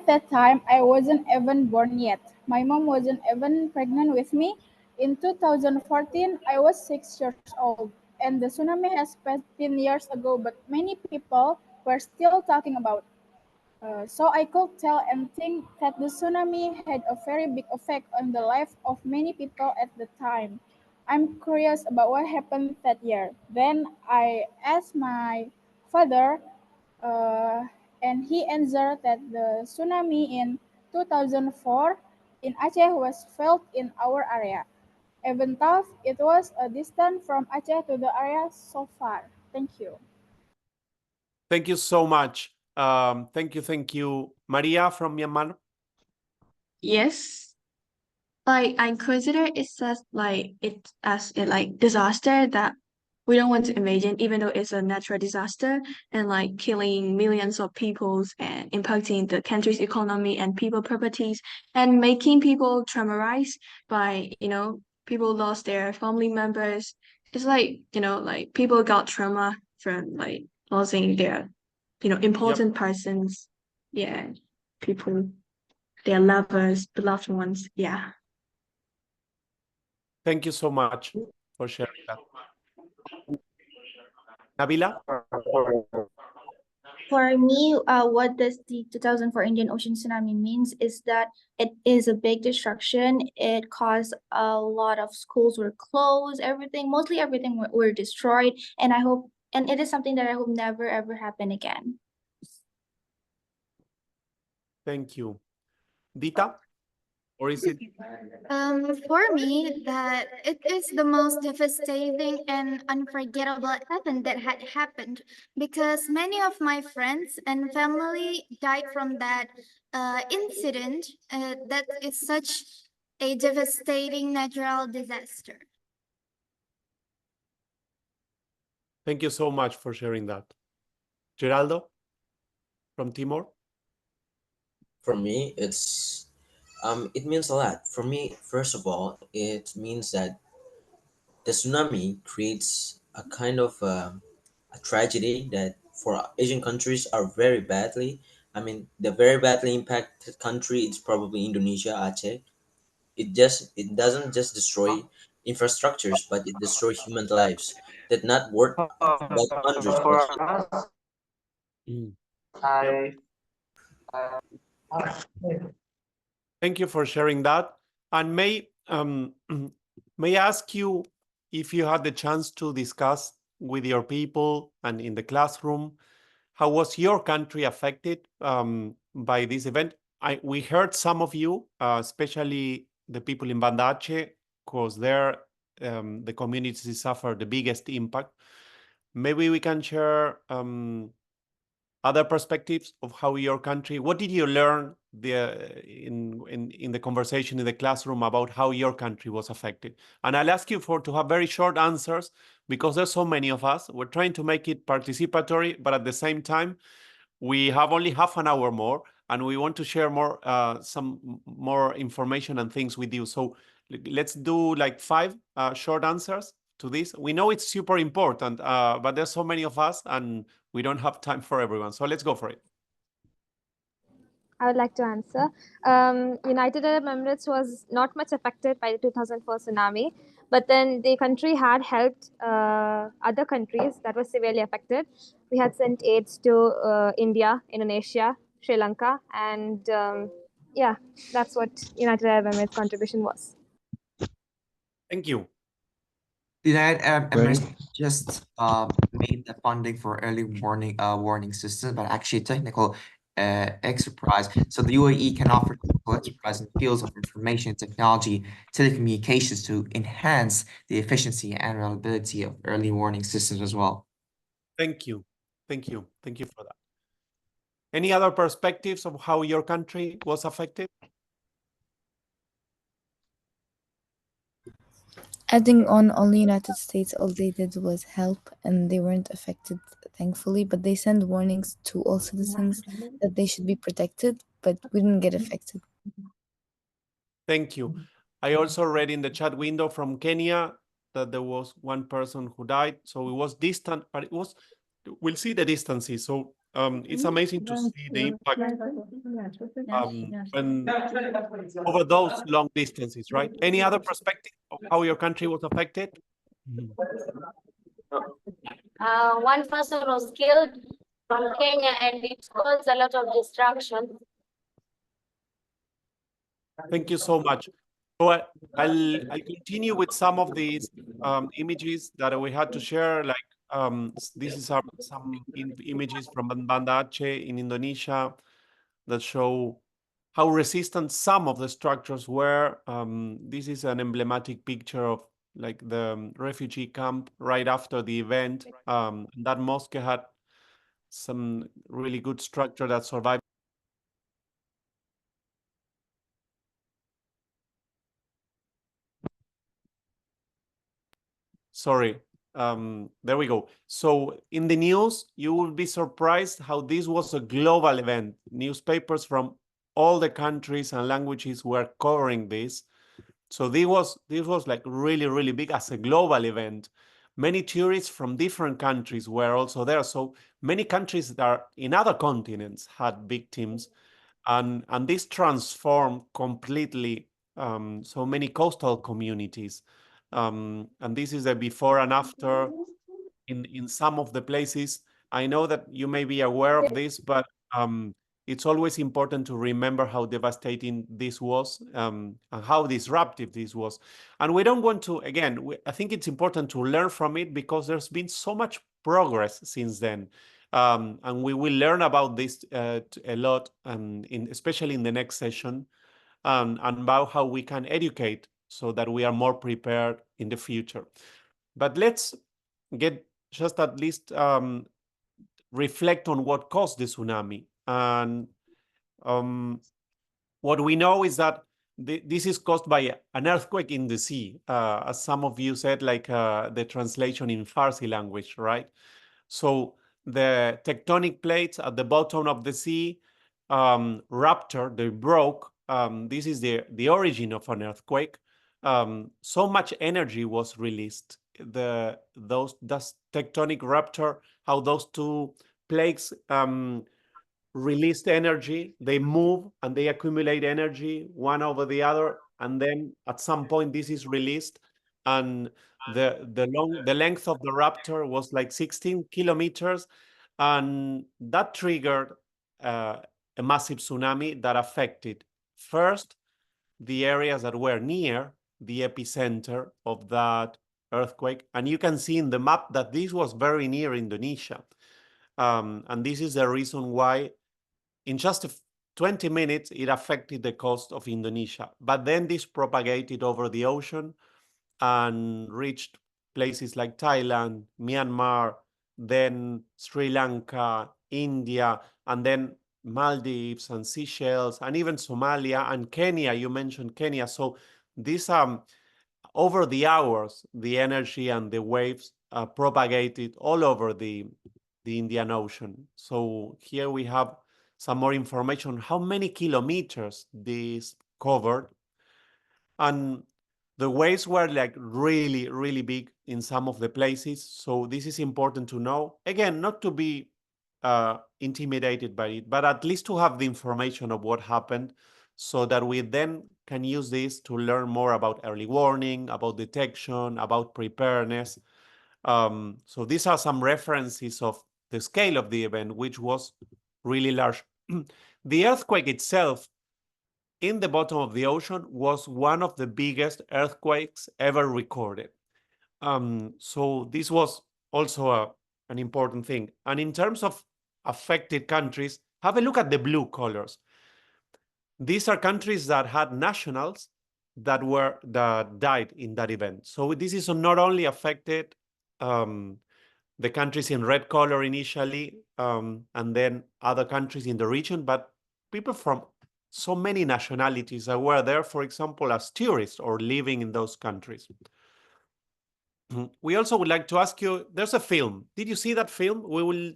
that time, I wasn't even born yet. My mom wasn't even pregnant with me. In 2014, I was 6 years old, and the tsunami has passed 10 years ago, but many people were still talking about. So I could tell and think that the tsunami had a very big effect on the life of many people at the time. I'm curious about what happened that year. Then I asked my father, uh, and he answered that the tsunami in 2004 in Aceh was felt in our area. Even though it was a distance from Aceh to the area so far. Thank you. Thank you so much. Thank you. Maria from Myanmar? Yes. Like I consider it as a like disaster that we don't want to imagine, even though it's a natural disaster and like killing millions of peoples and impacting the country's economy and people properties and making people traumatized by, people lost their family members it's like, like people got trauma from like losing their, important persons. Yeah, people, their lovers, beloved ones. Yeah. Thank you so much for sharing that. Nabila? For me, what does the 2004 Indian Ocean tsunami means is that it is a big destruction. It caused a lot of schools were closed, mostly everything were destroyed, and it is something that I hope never ever happen again. Thank you. Dita? Or is it? For me, that it is the most devastating and unforgettable event that had happened because many of my friends and family died from that incident. That is such a devastating natural disaster. Thank you so much for sharing that. Geraldo from Timor? For me, it means a lot. For me, first of all, it means that the tsunami creates a kind of a tragedy that for Asian countries are very badly. I mean, the very badly impacted country is probably Indonesia, Aceh. It doesn't just destroy infrastructures, but it destroys human lives that not worth about hundreds, but For us, Yep. Thank you for sharing that. And may I ask you if you had the chance to discuss with your people and in the classroom, how was your country affected by this event? We heard some of you, especially the people in Banda Aceh, because there the communities suffered the biggest impact. Maybe we can share other perspectives of how your country. What did you learn in the conversation in the classroom about how your country was affected? And I'll ask you to have very short answers because there's so many of us. We're trying to make it participatory, but at the same time, we have only half an hour more, and we want to share some more information and things with you. So let's do like 5 short answers to this. We know it's super important, but there's so many of us, and we don't have time for everyone. So let's go for it. I would like to answer. United Arab Emirates was not much affected by the 2004 tsunami, but then the country had helped other countries that were severely affected. We had sent aids to India, Indonesia, Sri Lanka, and yeah, that's what United Arab Emirates contribution was. Thank you. The United Arab Emirates just made the funding for early warning system, but actually technical enterprise. So the UAE can offer technical enterprise in fields of information technology, telecommunications to enhance the efficiency and reliability of early warning systems as well. Thank you. Thank you. Thank you for that. Any other perspectives of how your country was affected? Adding on, only United States, all they did was help and they weren't affected, thankfully, but they sent warnings to all citizens that they should be protected, but we didn't get affected. Thank you. I also read in the chat window from Kenya that there was one person who died. So it was distant, but we'll see the distances. So it's amazing to see the impact when over those long distances, right? Any other perspective of how your country was affected? One person was killed from Kenya and it caused a lot of destruction. Thank you so much. So I'll continue with some of these images that we had to share. Like this is some images from Banda Aceh in Indonesia that show how resistant some of the structures were. This is an emblematic picture of like the refugee camp right after the event. That mosque had some really good structure that survived. Sorry, there we go. So in the news, you will be surprised how this was a global event. Newspapers from all the countries and languages were covering this. So this was like really, really big as a global event. many tourists from different countries were also there. So many countries that are in other continents had victims, and this transformed completely so many coastal communities. And this is a before and after in some of the places. I know that you may be aware of this, but it's always important to remember how devastating this was, and how disruptive this was. And we don't want to, again, I think it's important to learn from it, because there's been so much progress since then. And we will learn about this a lot, especially in the next session, and about how we can educate so that we are more prepared in the future. But let's get just at least reflect on what caused the tsunami. And what we know is that this is caused by an earthquake in the sea, as some of you said, like the translation in Farsi language, right? So the tectonic plates at the bottom of the sea ruptured, they broke. This is the origin of an earthquake. So much energy was released. Those tectonic rupture, how those two plates released energy, they move and they accumulate energy one over the other, and then at some point this is released, and the length of the raptor was like 16 kilometers, and that triggered a massive tsunami that affected first the areas that were near the epicenter of that earthquake. And you can see in the map that this was very near Indonesia. And this is the reason why in just 20 minutes, it affected the coast of Indonesia. But then this propagated over the ocean and reached places like Thailand, Myanmar, then Sri Lanka, India, and then Maldives and Seychelles, and even Somalia and Kenya. You mentioned Kenya. So these over the hours, the energy and the waves propagated all over the Indian Ocean. So here we have some more information on how many kilometers this covered. And the waves were like really, really big in some of the places. So this is important to know. Again, not to be intimidated by it, but at least to have the information of what happened, so that we then can use this to learn more about early warning, about detection, about preparedness. So these are some references of the scale of the event, which was really large. The earthquake itself in the bottom of the ocean was one of the biggest earthquakes ever recorded. So this was also an important thing. And in terms of affected countries, have a look at the blue colors. These are countries that had nationals that died in that event. So this is not only affected the countries in red color initially, and then other countries in the region, but people from so many nationalities that were there, for example, as tourists or living in those countries. We also would like to ask you, there's a film. Did you see that film? We will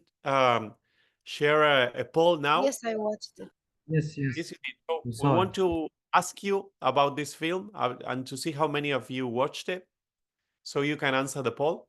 share a poll now. Yes, I watched it. Yes, Yes, yes. you did. So We we saw want it. to ask you about this film and to see how many of you watched it, so you can answer the poll.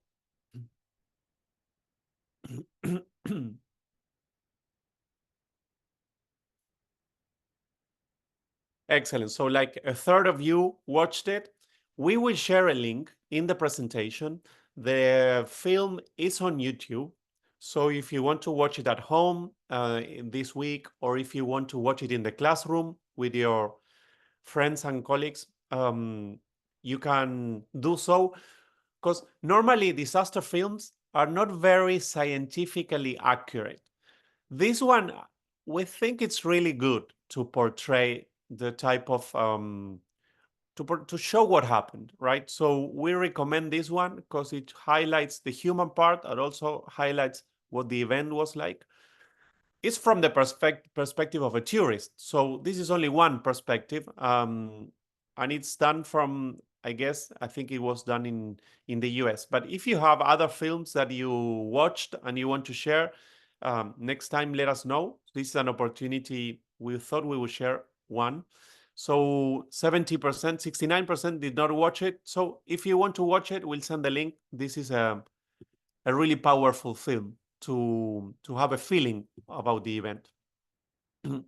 Excellent. So like a third of you watched it. We will share a link in the presentation. The film is on YouTube. So if you want to watch it at home this week, or if you want to watch it in the classroom with your friends and colleagues, you can do so. Because normally disaster films are not very scientifically accurate. This one, we think it's really good to portray the type of to show what happened, right? So we recommend this one because it highlights the human part and also highlights what the event was like. It's from the perspective of a tourist, so this is only one perspective, and it's done from, I think it was done in the US. But if you have other films that you watched and you want to share, next time let us know. This is an opportunity. We thought we would share one. So 70%, 69% did not watch it. So if you want to watch it, we'll send the link. This is a really powerful film to have a feeling about the event. And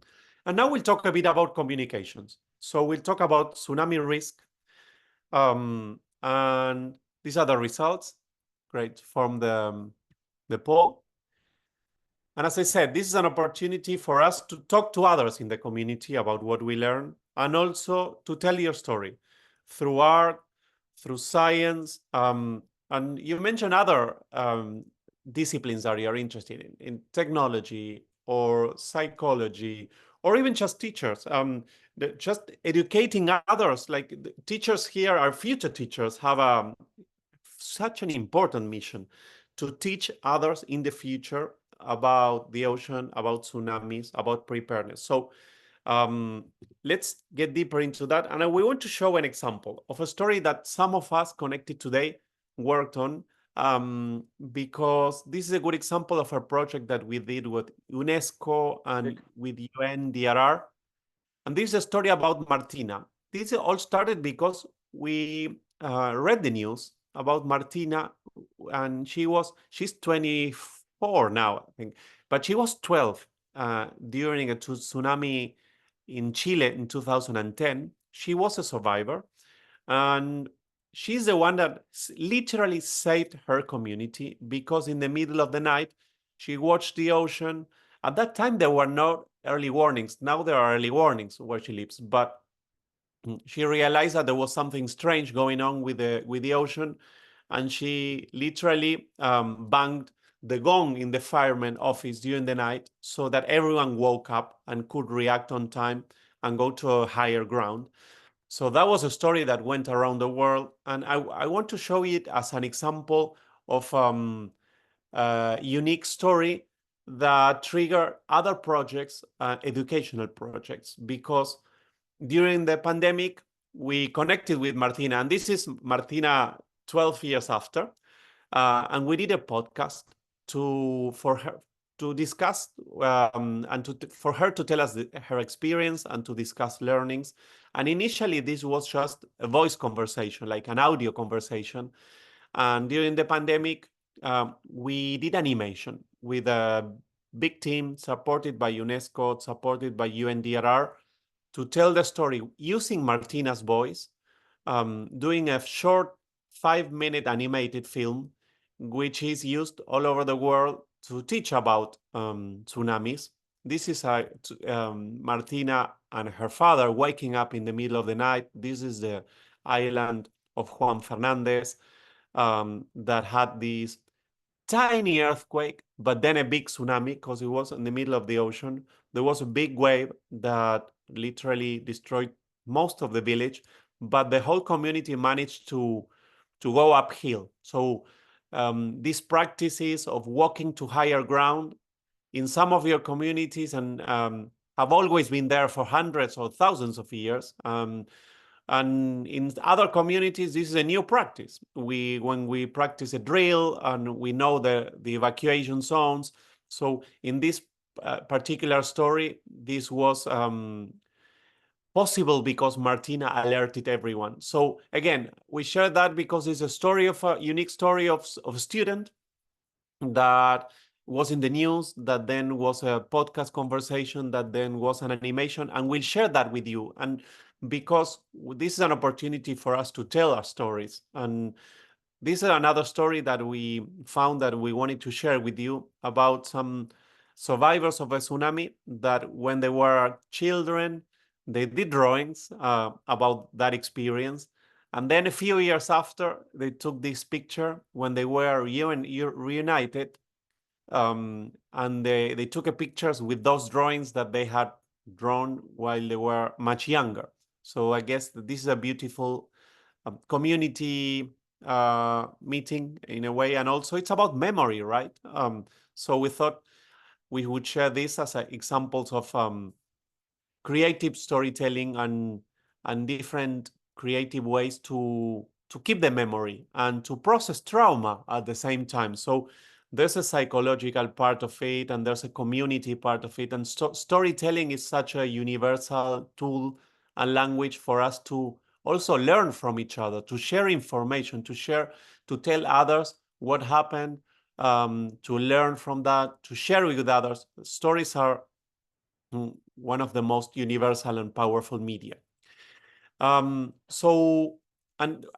now we'll talk a bit about communications. So we'll talk about tsunami risk. And these are the results, great, from the poll. And as I said, this is an opportunity for us to talk to others in the community about what we learn, and also to tell your story through art, through science. And you mentioned other disciplines that you're interested in technology or psychology, or even just teachers. Just educating others, like the teachers here, our future teachers, have such an important mission to teach others in the future about the ocean, about tsunamis, about preparedness. So let's get deeper into that. And we want to show an example of a story that some of us connected today worked on, because this is a good example of a project that we did with UNESCO and with UNDRR. And this is a story about Martina. This all started because we read the news about Martina, and she's 24 now, I think, but she was 12 during a tsunami in Chile in 2010. She was a survivor, and she's the one that literally saved her community, because in the middle of the night, she watched the ocean. At that time, there were no early warnings. Now there are early warnings where she lives, but she realized that there was something strange going on with the ocean, and she literally banged the gong in the fireman office during the night so that everyone woke up and could react on time and go to a higher ground. So that was a story that went around the world, and I want to show it as an example of a unique story that trigger other projects, educational projects, because during the pandemic, we connected with Martina, and this is Martina 12 years after, and we did a podcast for her to discuss and for her to tell us her experience and to discuss learnings. And initially, this was just a voice conversation, like an audio conversation. And during the pandemic, we did animation with a big team supported by UNESCO, supported by UNDRR, to tell the story using Martina's voice, doing a short 5-minute animated film, which is used all over the world to teach about tsunamis. This is Martina and her father waking up in the middle of the night. This is the island of Juan Fernandez that had this tiny earthquake, but then a big tsunami, because it was in the middle of the ocean. There was a big wave that literally destroyed most of the village, but the whole community managed to go uphill. So these practices of walking to higher ground in some of your communities and have always been there for hundreds or thousands of years. And in other communities, this is a new practice. When we practice a drill and we know the evacuation zones. So in this particular story, this was possible because Martina alerted everyone. So again, we share that because it's a unique story of a student that was in the news, that then was a podcast conversation, that then was an animation, and we'll share that with you. And because this is an opportunity for us to tell our stories. And this is another story that we found that we wanted to share with you about some survivors of a tsunami that when they were children, they did drawings about that experience. And then a few years after, they took this picture when they were reunited. And they took a pictures with those drawings that they had drawn while they were much younger. So I guess that this is a beautiful community meeting in a way, and also it's about memory, right? So we thought we would share this as examples of creative storytelling and different creative ways to keep the memory and to process trauma at the same time. So there's a psychological part of it, and there's a community part of it, and storytelling is such a universal tool and language for us to also learn from each other, to share information, to tell others what happened, to learn from that, to share with others. Stories are one of the most universal and powerful media. And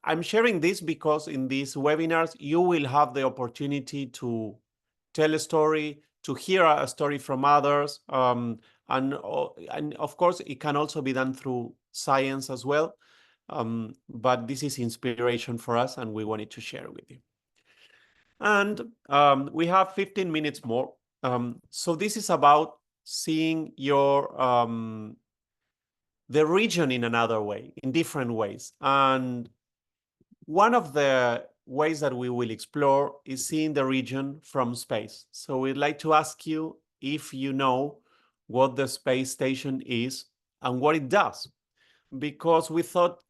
I'm sharing this because in these webinars, you will have the opportunity to tell a story, to hear a story from others. And of course, it can also be done through science as well. But this is inspiration for us, and we wanted to share with you. And we have 15 minutes more. So this is about seeing the region in another way, in different ways. And one of the ways that we will explore is seeing the region from space. So we'd like to ask you if you know what the space station is and what it does, because we thought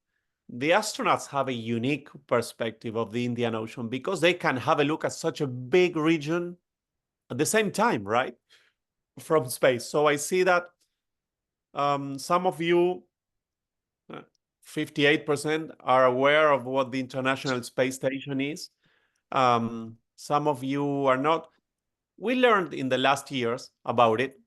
the astronauts have a unique perspective of the Indian Ocean because they can have a look at such a big region at the same time, right? From space. So I see that some of you, 58%, are aware of what the International Space Station is. Some of you are not. We learned in the last years about it.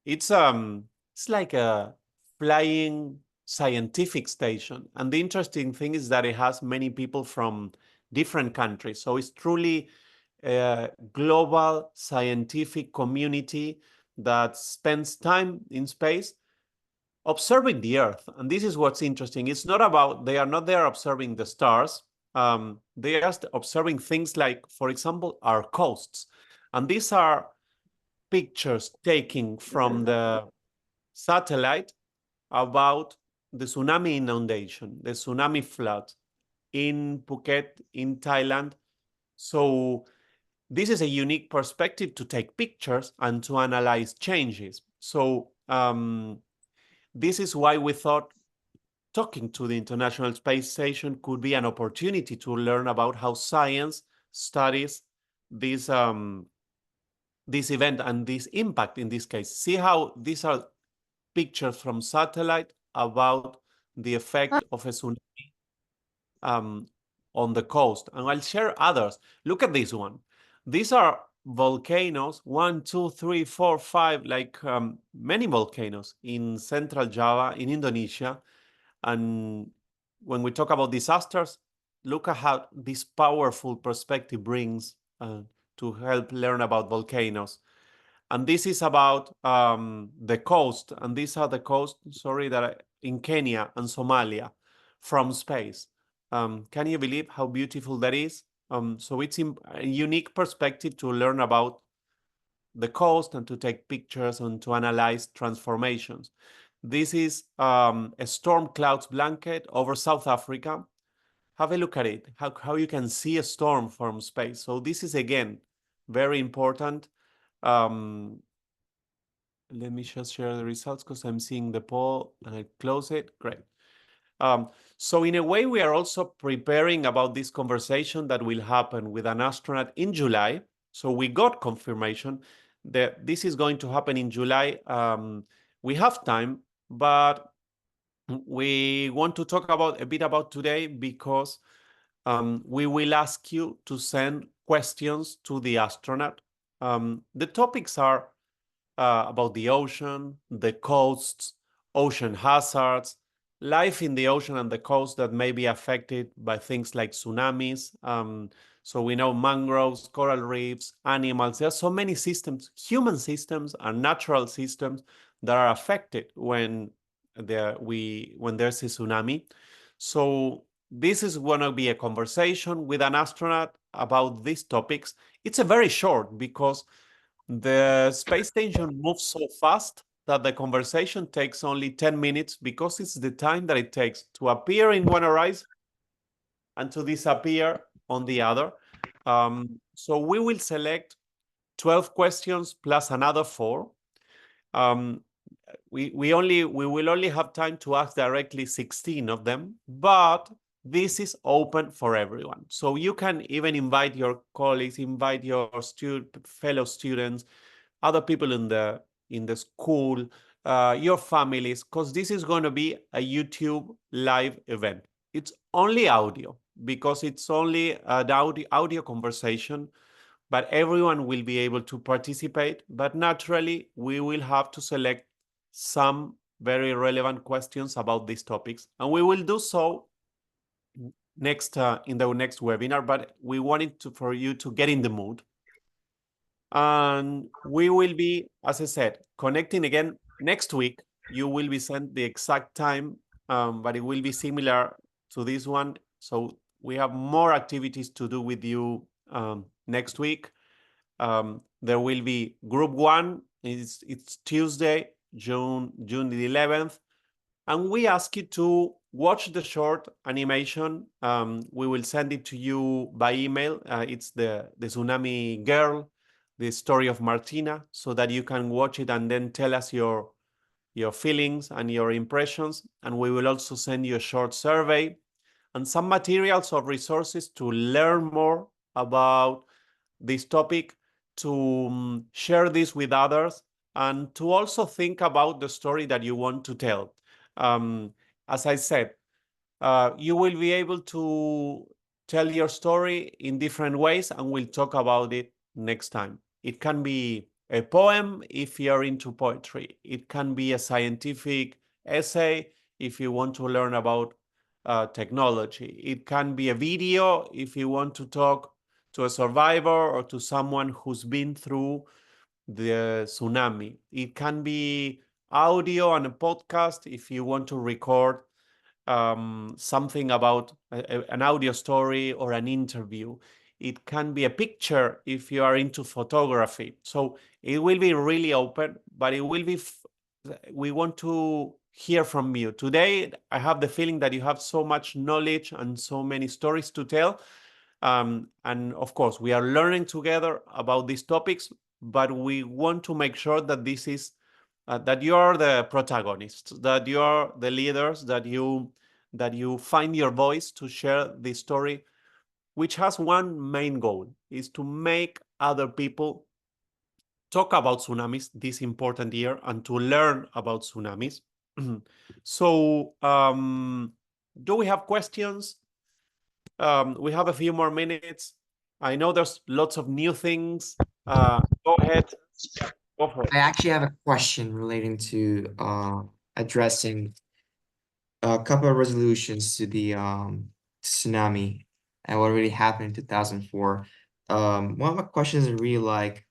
It's like a flying scientific station. And the interesting thing is that it has many people from different countries. So it's truly a global scientific community that spends time in space observing the Earth. And this is what's interesting. It's not about, they are not there observing the stars. They are just observing things like, for example, our coasts. And these are pictures taken from the satellite about the tsunami inundation, the tsunami flood in Phuket, in Thailand. So this is a unique perspective to take pictures and to analyze changes. So this is why we thought talking to the International Space Station could be an opportunity to learn about how science studies this event and this impact in this case. See how these are pictures from satellite about the effect of a tsunami on the coast. And I'll share others. Look at this one. These are volcanoes, 1, 2, 3, 4, 5, like many volcanoes in Central Java, in Indonesia. And when we talk about disasters, look at how this powerful perspective brings to help learn about volcanoes. And this is about the coast, and these are the coast, that in Kenya and Somalia from space. Can you believe how beautiful that is? So it's a unique perspective to learn about the coast and to take pictures and to analyze transformations. This is a storm clouds blanket over South Africa. Have a look at it, how you can see a storm from space. So this is, again, very important. Let me just share the results because I'm seeing the poll and I close it. Great. So in a way, we are also preparing about this conversation that will happen with an astronaut in July. So we got confirmation that this is going to happen in July. We have time, but we want to talk a bit about today because we will ask you to send questions to the astronaut. The topics are about the ocean, the coasts, ocean hazards, life in the ocean and the coast that may be affected by things like tsunamis. So we know mangroves, coral reefs, animals. There are so many systems, human systems and natural systems that are affected when there's a tsunami. So this is going to be a conversation with an astronaut about these topics. It's a very short because the space station moves so fast that the conversation takes only 10 minutes because it's the time that it takes to appear in one horizon and to disappear on the other. So we will select 12 questions plus another 4. We will only have time to ask directly 16 of them, but this is open for everyone. So you can even invite your colleagues, invite your fellow students, other people in the school, your families, because this is going to be a YouTube live event. It's only audio because it's only an audio conversation, but everyone will be able to participate. But naturally, we will have to select some very relevant questions about these topics, and we will do so next in the next webinar. But we wanted for you to get in the mood, and we will be, as I said, connecting again next week. You will be sent the exact time, but it will be similar to this one. So we have more activities to do with you next week. There will be group one. It's Tuesday, June the 11th. And we ask you to watch the short animation. We will send it to you by email. It's the Tsunami Girl, the story of Martina, so that you can watch it and then tell us your feelings and your impressions. And we will also send you a short survey and some materials or resources to learn more about this topic, to share this with others, and to also think about the story that you want to tell. As I said, you will be able to tell your story in different ways, and we'll talk about it next time. It can be a poem if you're into poetry. It can be a scientific essay if you want to learn about technology. It can be a video if you want to talk to a survivor or to someone who's been through the tsunami. It can be audio and a podcast if you want to record something about an audio story or an interview. It can be a picture if you are into photography. So it will be really open, but it will be, we want to hear from you. Today, I have the feeling that you have so much knowledge and so many stories to tell. And of course, we are learning together about these topics, but we want to make sure that this is that you are the protagonists, that you are the leaders, that you find your voice to share this story, which has one main goal, is to make other people talk about tsunamis this important year and to learn about tsunamis. So, do we have questions? We have a few more minutes. I know there's lots of new things. Go ahead. Go for it. I actually have a question relating to addressing a couple of resolutions to the tsunami and what really happened in 2004. One of my questions is really like,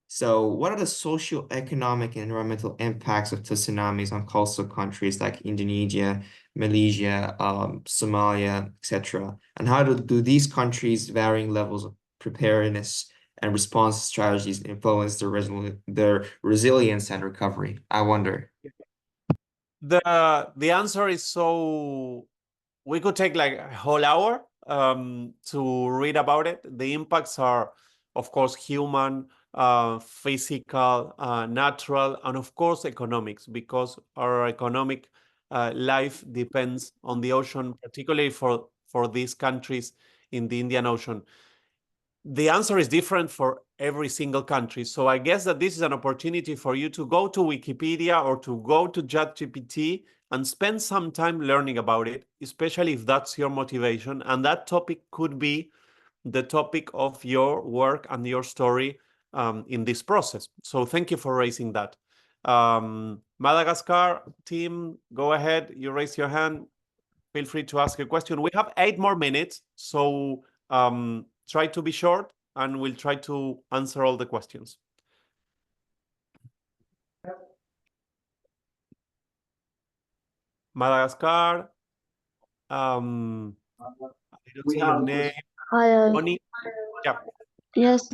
so what are the social, economic, and environmental impacts of tsunamis on coastal countries like Indonesia, Malaysia, Somalia, etc.? And how do these countries' varying levels of preparedness and response strategies influence their resilience and recovery? I wonder. The answer is, so we could take like a whole hour to read about it. The impacts are, of course, human, physical, natural, and of course, economics, because our economic life depends on the ocean, particularly for these countries in the Indian Ocean. The answer is different for every single country. So I guess that this is an opportunity for you to go to Wikipedia or to go to ChatGPT and spend some time learning about it, especially if that's your motivation. And that topic could be the topic of your work and your story in this process. So thank you for raising that. Madagascar team, go ahead. You raise your hand. Feel free to ask a question. We have 8 more minutes, so try to be short, and we'll try to answer all the questions. Madagascar. I don't see your name. Bonnie. Yeah. Yes,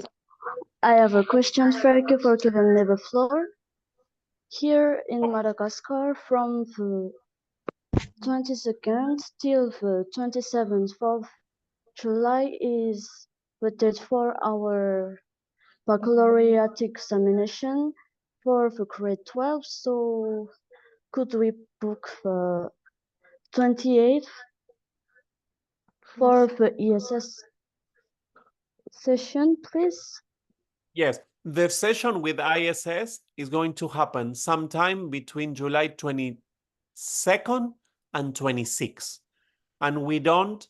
I have a question. Thank you for giving me the floor. Here in Madagascar, from the 22nd till the 27th of July is the date for our baccalaureate examination for the grade 12. So could we book the 28th for the ESS session, please? Yes. The session with ISS is going to happen sometime between July 22nd and 26th. And we don't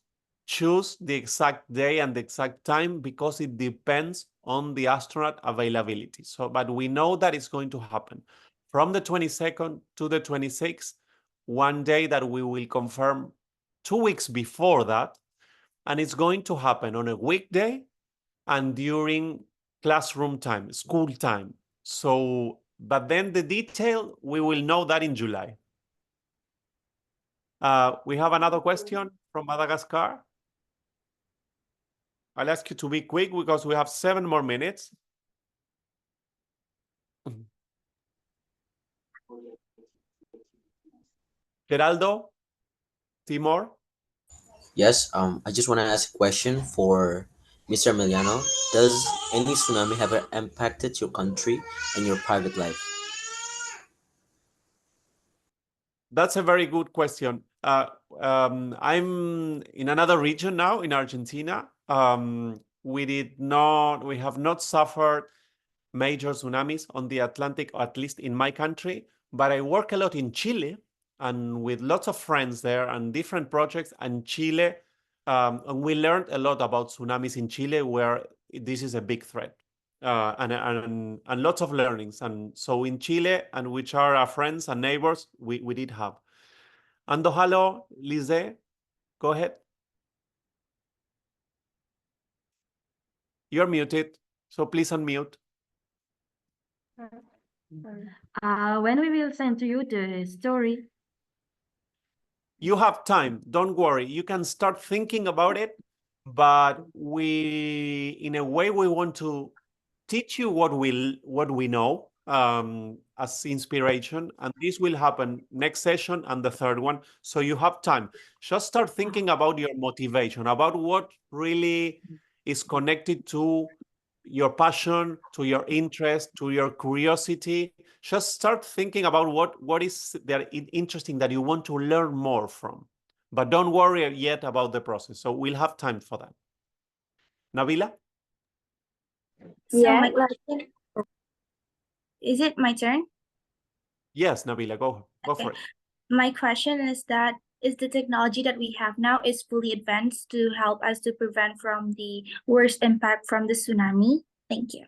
choose the exact day and the exact time because it depends on the astronaut availability. So, but we know that it's going to happen from the 22nd to the 26th, one day that we will confirm 2 weeks before that. And it's going to happen on a weekday and during classroom time, school time. So, but then the detail, we will know that in July. We have another question from Madagascar. I'll ask you to be quick because we have 7 more minutes. Geraldo, Timor. Yes, I just want to ask a question for Mr. Emiliano. Does any tsunami have impacted your country and your private life? That's a very good question. I'm in another region now in Argentina. We have not suffered major tsunamis on the Atlantic, or at least in my country, but I work a lot in Chile and with lots of friends there and different projects in Chile. And we learned a lot about tsunamis in Chile, where this is a big threat. And lots of learnings. And so in Chile, and which are our friends and neighbors, we did have. Ando, hello, Lise, go ahead. You're muted, so please unmute. When we will send to you the story. You have time, don't worry. You can start thinking about it, but in a way, we want to teach you what we know as inspiration, and this will happen next session and the third one. So you have time. Just start thinking about your motivation, about what really is connected to your passion, to your interest, to your curiosity. Just start thinking about what is there interesting that you want to learn more from. But don't worry yet about the process. So we'll have time for that. Nabila? So my question, is it my turn? Yes, Nabila, go for it. My question is that is the technology that we have now is fully advanced to help us to prevent from the worst impact from the tsunami? Thank you.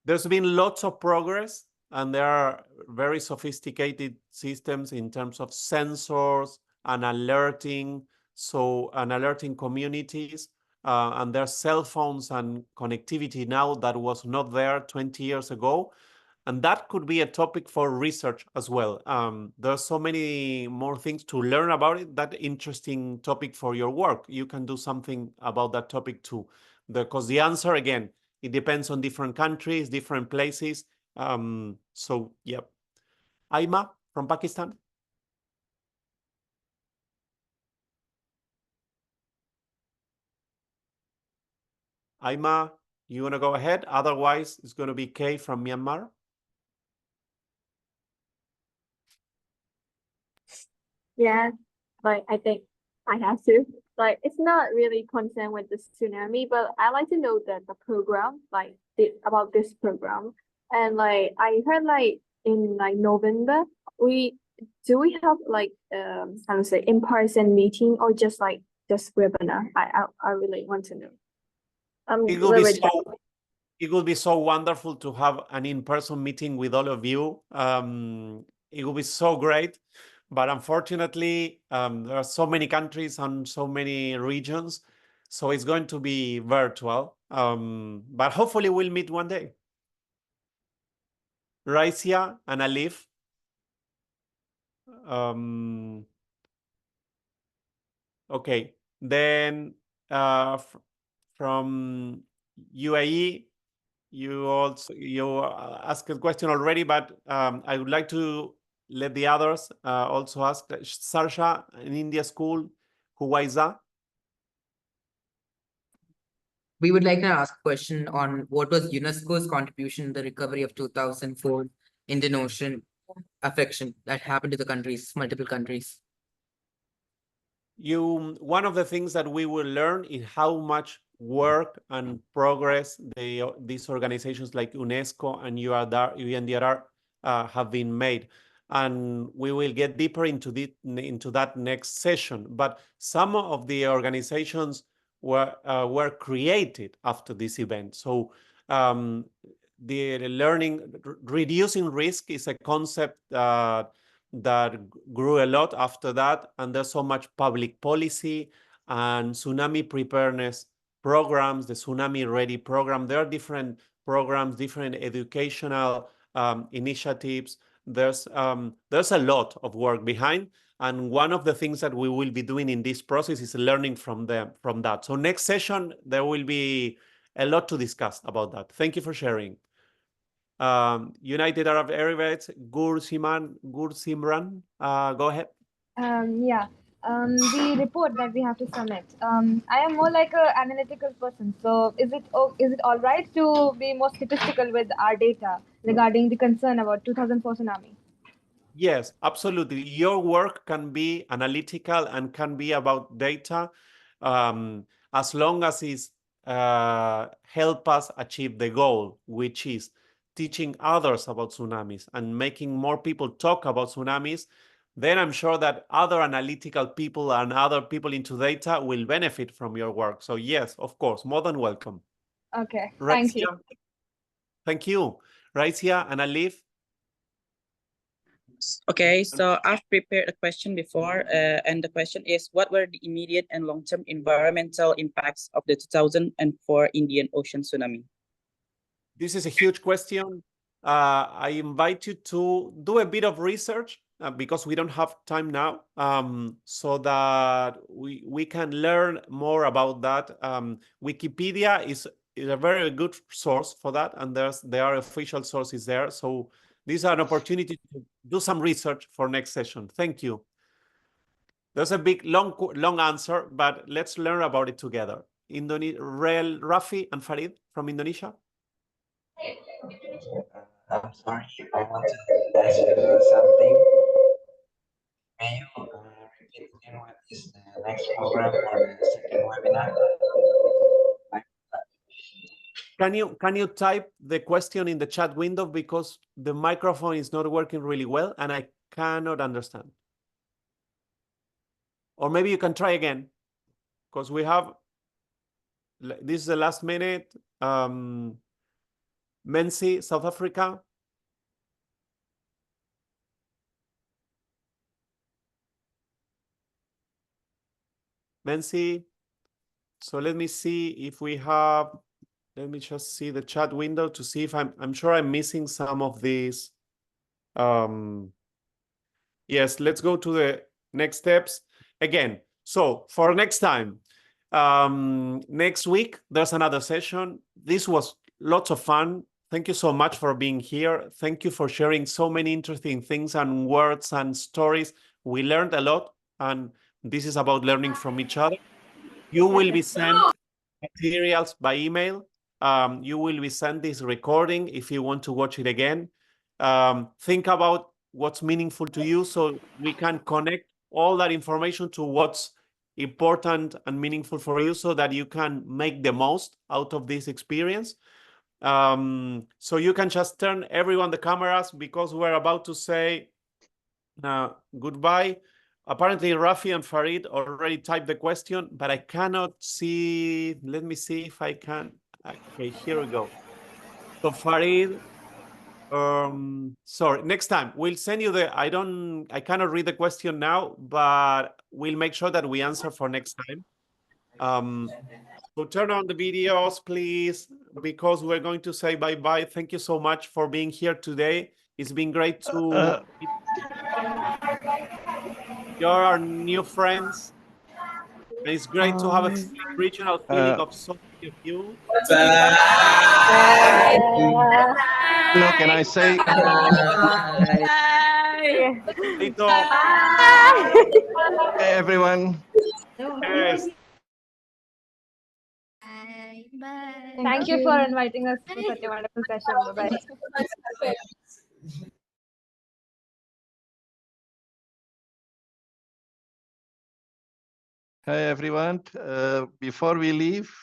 There's been lots of progress, and there are very sophisticated systems in terms of sensors and alerting, and alerting communities. And there are cell phones and connectivity now that was not there 20 years ago. And that could be a topic for research as well. There are so many more things to learn about it. That interesting topic for your work. You can do something about that topic too. Because the answer, again, it depends on different countries, different places. So, yeah. Aima from Pakistan. Aima, you want to go ahead? Otherwise, it's going to be Kay from Myanmar. Yeah, like I think I have to. Like it's not really concerned with the tsunami, but I like to know that the program, about this program. And like I heard like in like November, we have like how to say in-person meeting or just webinar? I really want to know. It will be so wonderful to have an in-person meeting with all of you. It will be so great. But unfortunately, there are so many countries and so many regions, so it's going to be virtual. But hopefully we'll meet one day. Raisia and Alif. Okay, then from UAE, you asked a question already, but I would like to let the others also ask. Sarsha, in India school, Huwaiza. We would like to ask a question on what was UNESCO's contribution in the recovery of 2004 Indian Ocean affection that happened to the countries, multiple countries. one of the things that we will learn is how much work and progress these organizations like UNESCO and UNDRR have been made. And we will get deeper into that next session. But some of the organizations were created after this event. So the reducing risk is a concept that grew a lot after that, and there's so much public policy and tsunami preparedness programs, the Tsunami Ready program. There are different programs, different educational initiatives. There's a lot of work behind, and one of the things that we will be doing in this process is learning from that. So next session, there will be a lot to discuss about that. Thank you for sharing. United Arab Emirates, Simran, go ahead. Yeah. The report that we have to submit. I am more like an analytical person. So is it all right to be more statistical with our data regarding the concern about 2004 tsunami? Yes, absolutely. Your work can be analytical and can be about data, as long as it's help us achieve the goal, which is teaching others about tsunamis and making more people talk about tsunamis. Then I'm sure that other analytical people and other people into data will benefit from your work. So yes, of course, more than welcome. Okay, thank you. Thank you. Raisia and Alif. Okay, so I've prepared a question before, and the question is, what were the immediate and long-term environmental impacts of the 2004 Indian Ocean tsunami? This is a huge question. I invite you to do a bit of research because we don't have time now, so that we can learn more about that. Wikipedia is a very good source for that, and there are official sources there. So these are an opportunity to do some research for next session. Thank you. There's a big, long answer, but let's learn about it together. Rafi and Farid from Indonesia. I'm sorry, I want to ask you something. May you repeat again what is the next program for the second webinar? Can you type the question in the chat window because the microphone is not working really well and I cannot understand. Or maybe you can try again because we have, this is the last minute. Mensi, South Africa. Mensi. So let me see if we have, let me just see the chat window to see if I'm sure I'm missing some of these. Yes, let's go to the next steps again. So for next time, next week, there's another session. This was lots of fun. Thank you so much for being here. Thank you for sharing so many interesting things and words and stories. We learned a lot, and this is about learning from each other. You will be sent materials by email. You will be sent this recording if you want to watch it again. Think about what's meaningful to you so we can connect all that information to what's important and meaningful for you so that you can make the most out of this experience. So you can just turn everyone the cameras because we're about to say goodbye. Apparently, Rafi and Farid already typed the question, but I cannot see. Let me see if I can. Okay, here we go. So Farid, sorry, next time we'll send you I cannot read the question now, but we'll make sure that we answer for next time. So turn on the videos, please, because we're going to say bye-bye. Thank you so much for being here today. It's been great to you're our new friends. And it's great to have a regional feeling of so many of you. Bye. No, can I say? Hey, everyone. Yes. Bye. Thank you for inviting us to such a wonderful session. Bye-bye. Hi, everyone. Before we leave,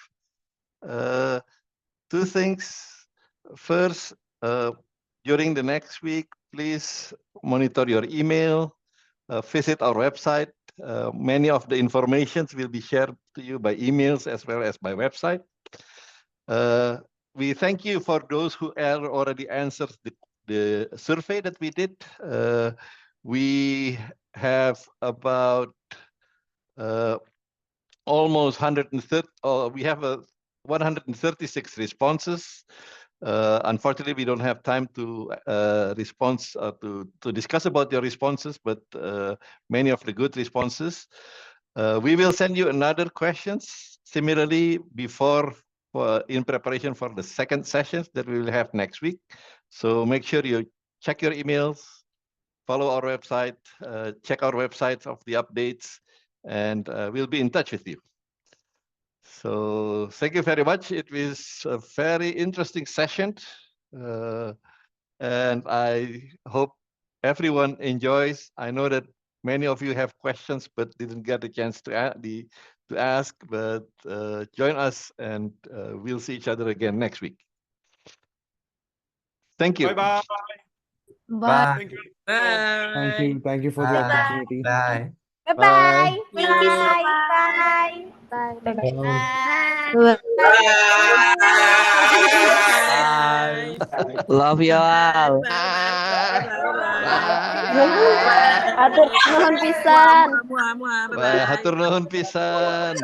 two things. First, during the next week, please monitor your email, visit our website. Many of the informations will be shared to you by emails as well as by website. We thank you for those who already answered the survey that we did. We have about almost 130, we have 136 responses. Unfortunately, we don't have time to to discuss about your responses, but many of the good responses. We will send you another questions similarly before in preparation for the second sessions that we will have next week. So make sure you check your emails, follow our website, check our websites of the updates, and we'll be in touch with you. So thank you very much. It was a very interesting session. And I hope everyone enjoys. I know that many of you have questions, but didn't get a chance to ask, but join us and we'll see each other again next week. Thank you. Bye-bye. Bye. Thank you. Thank you. Thank you for the opportunity. Bye. Bye-bye. Bye. Thank you. Bye. Bye. Bye. Bye. Bye. Love you all. Atur nuhun pisan. Bye. Hatur nuhun pisan.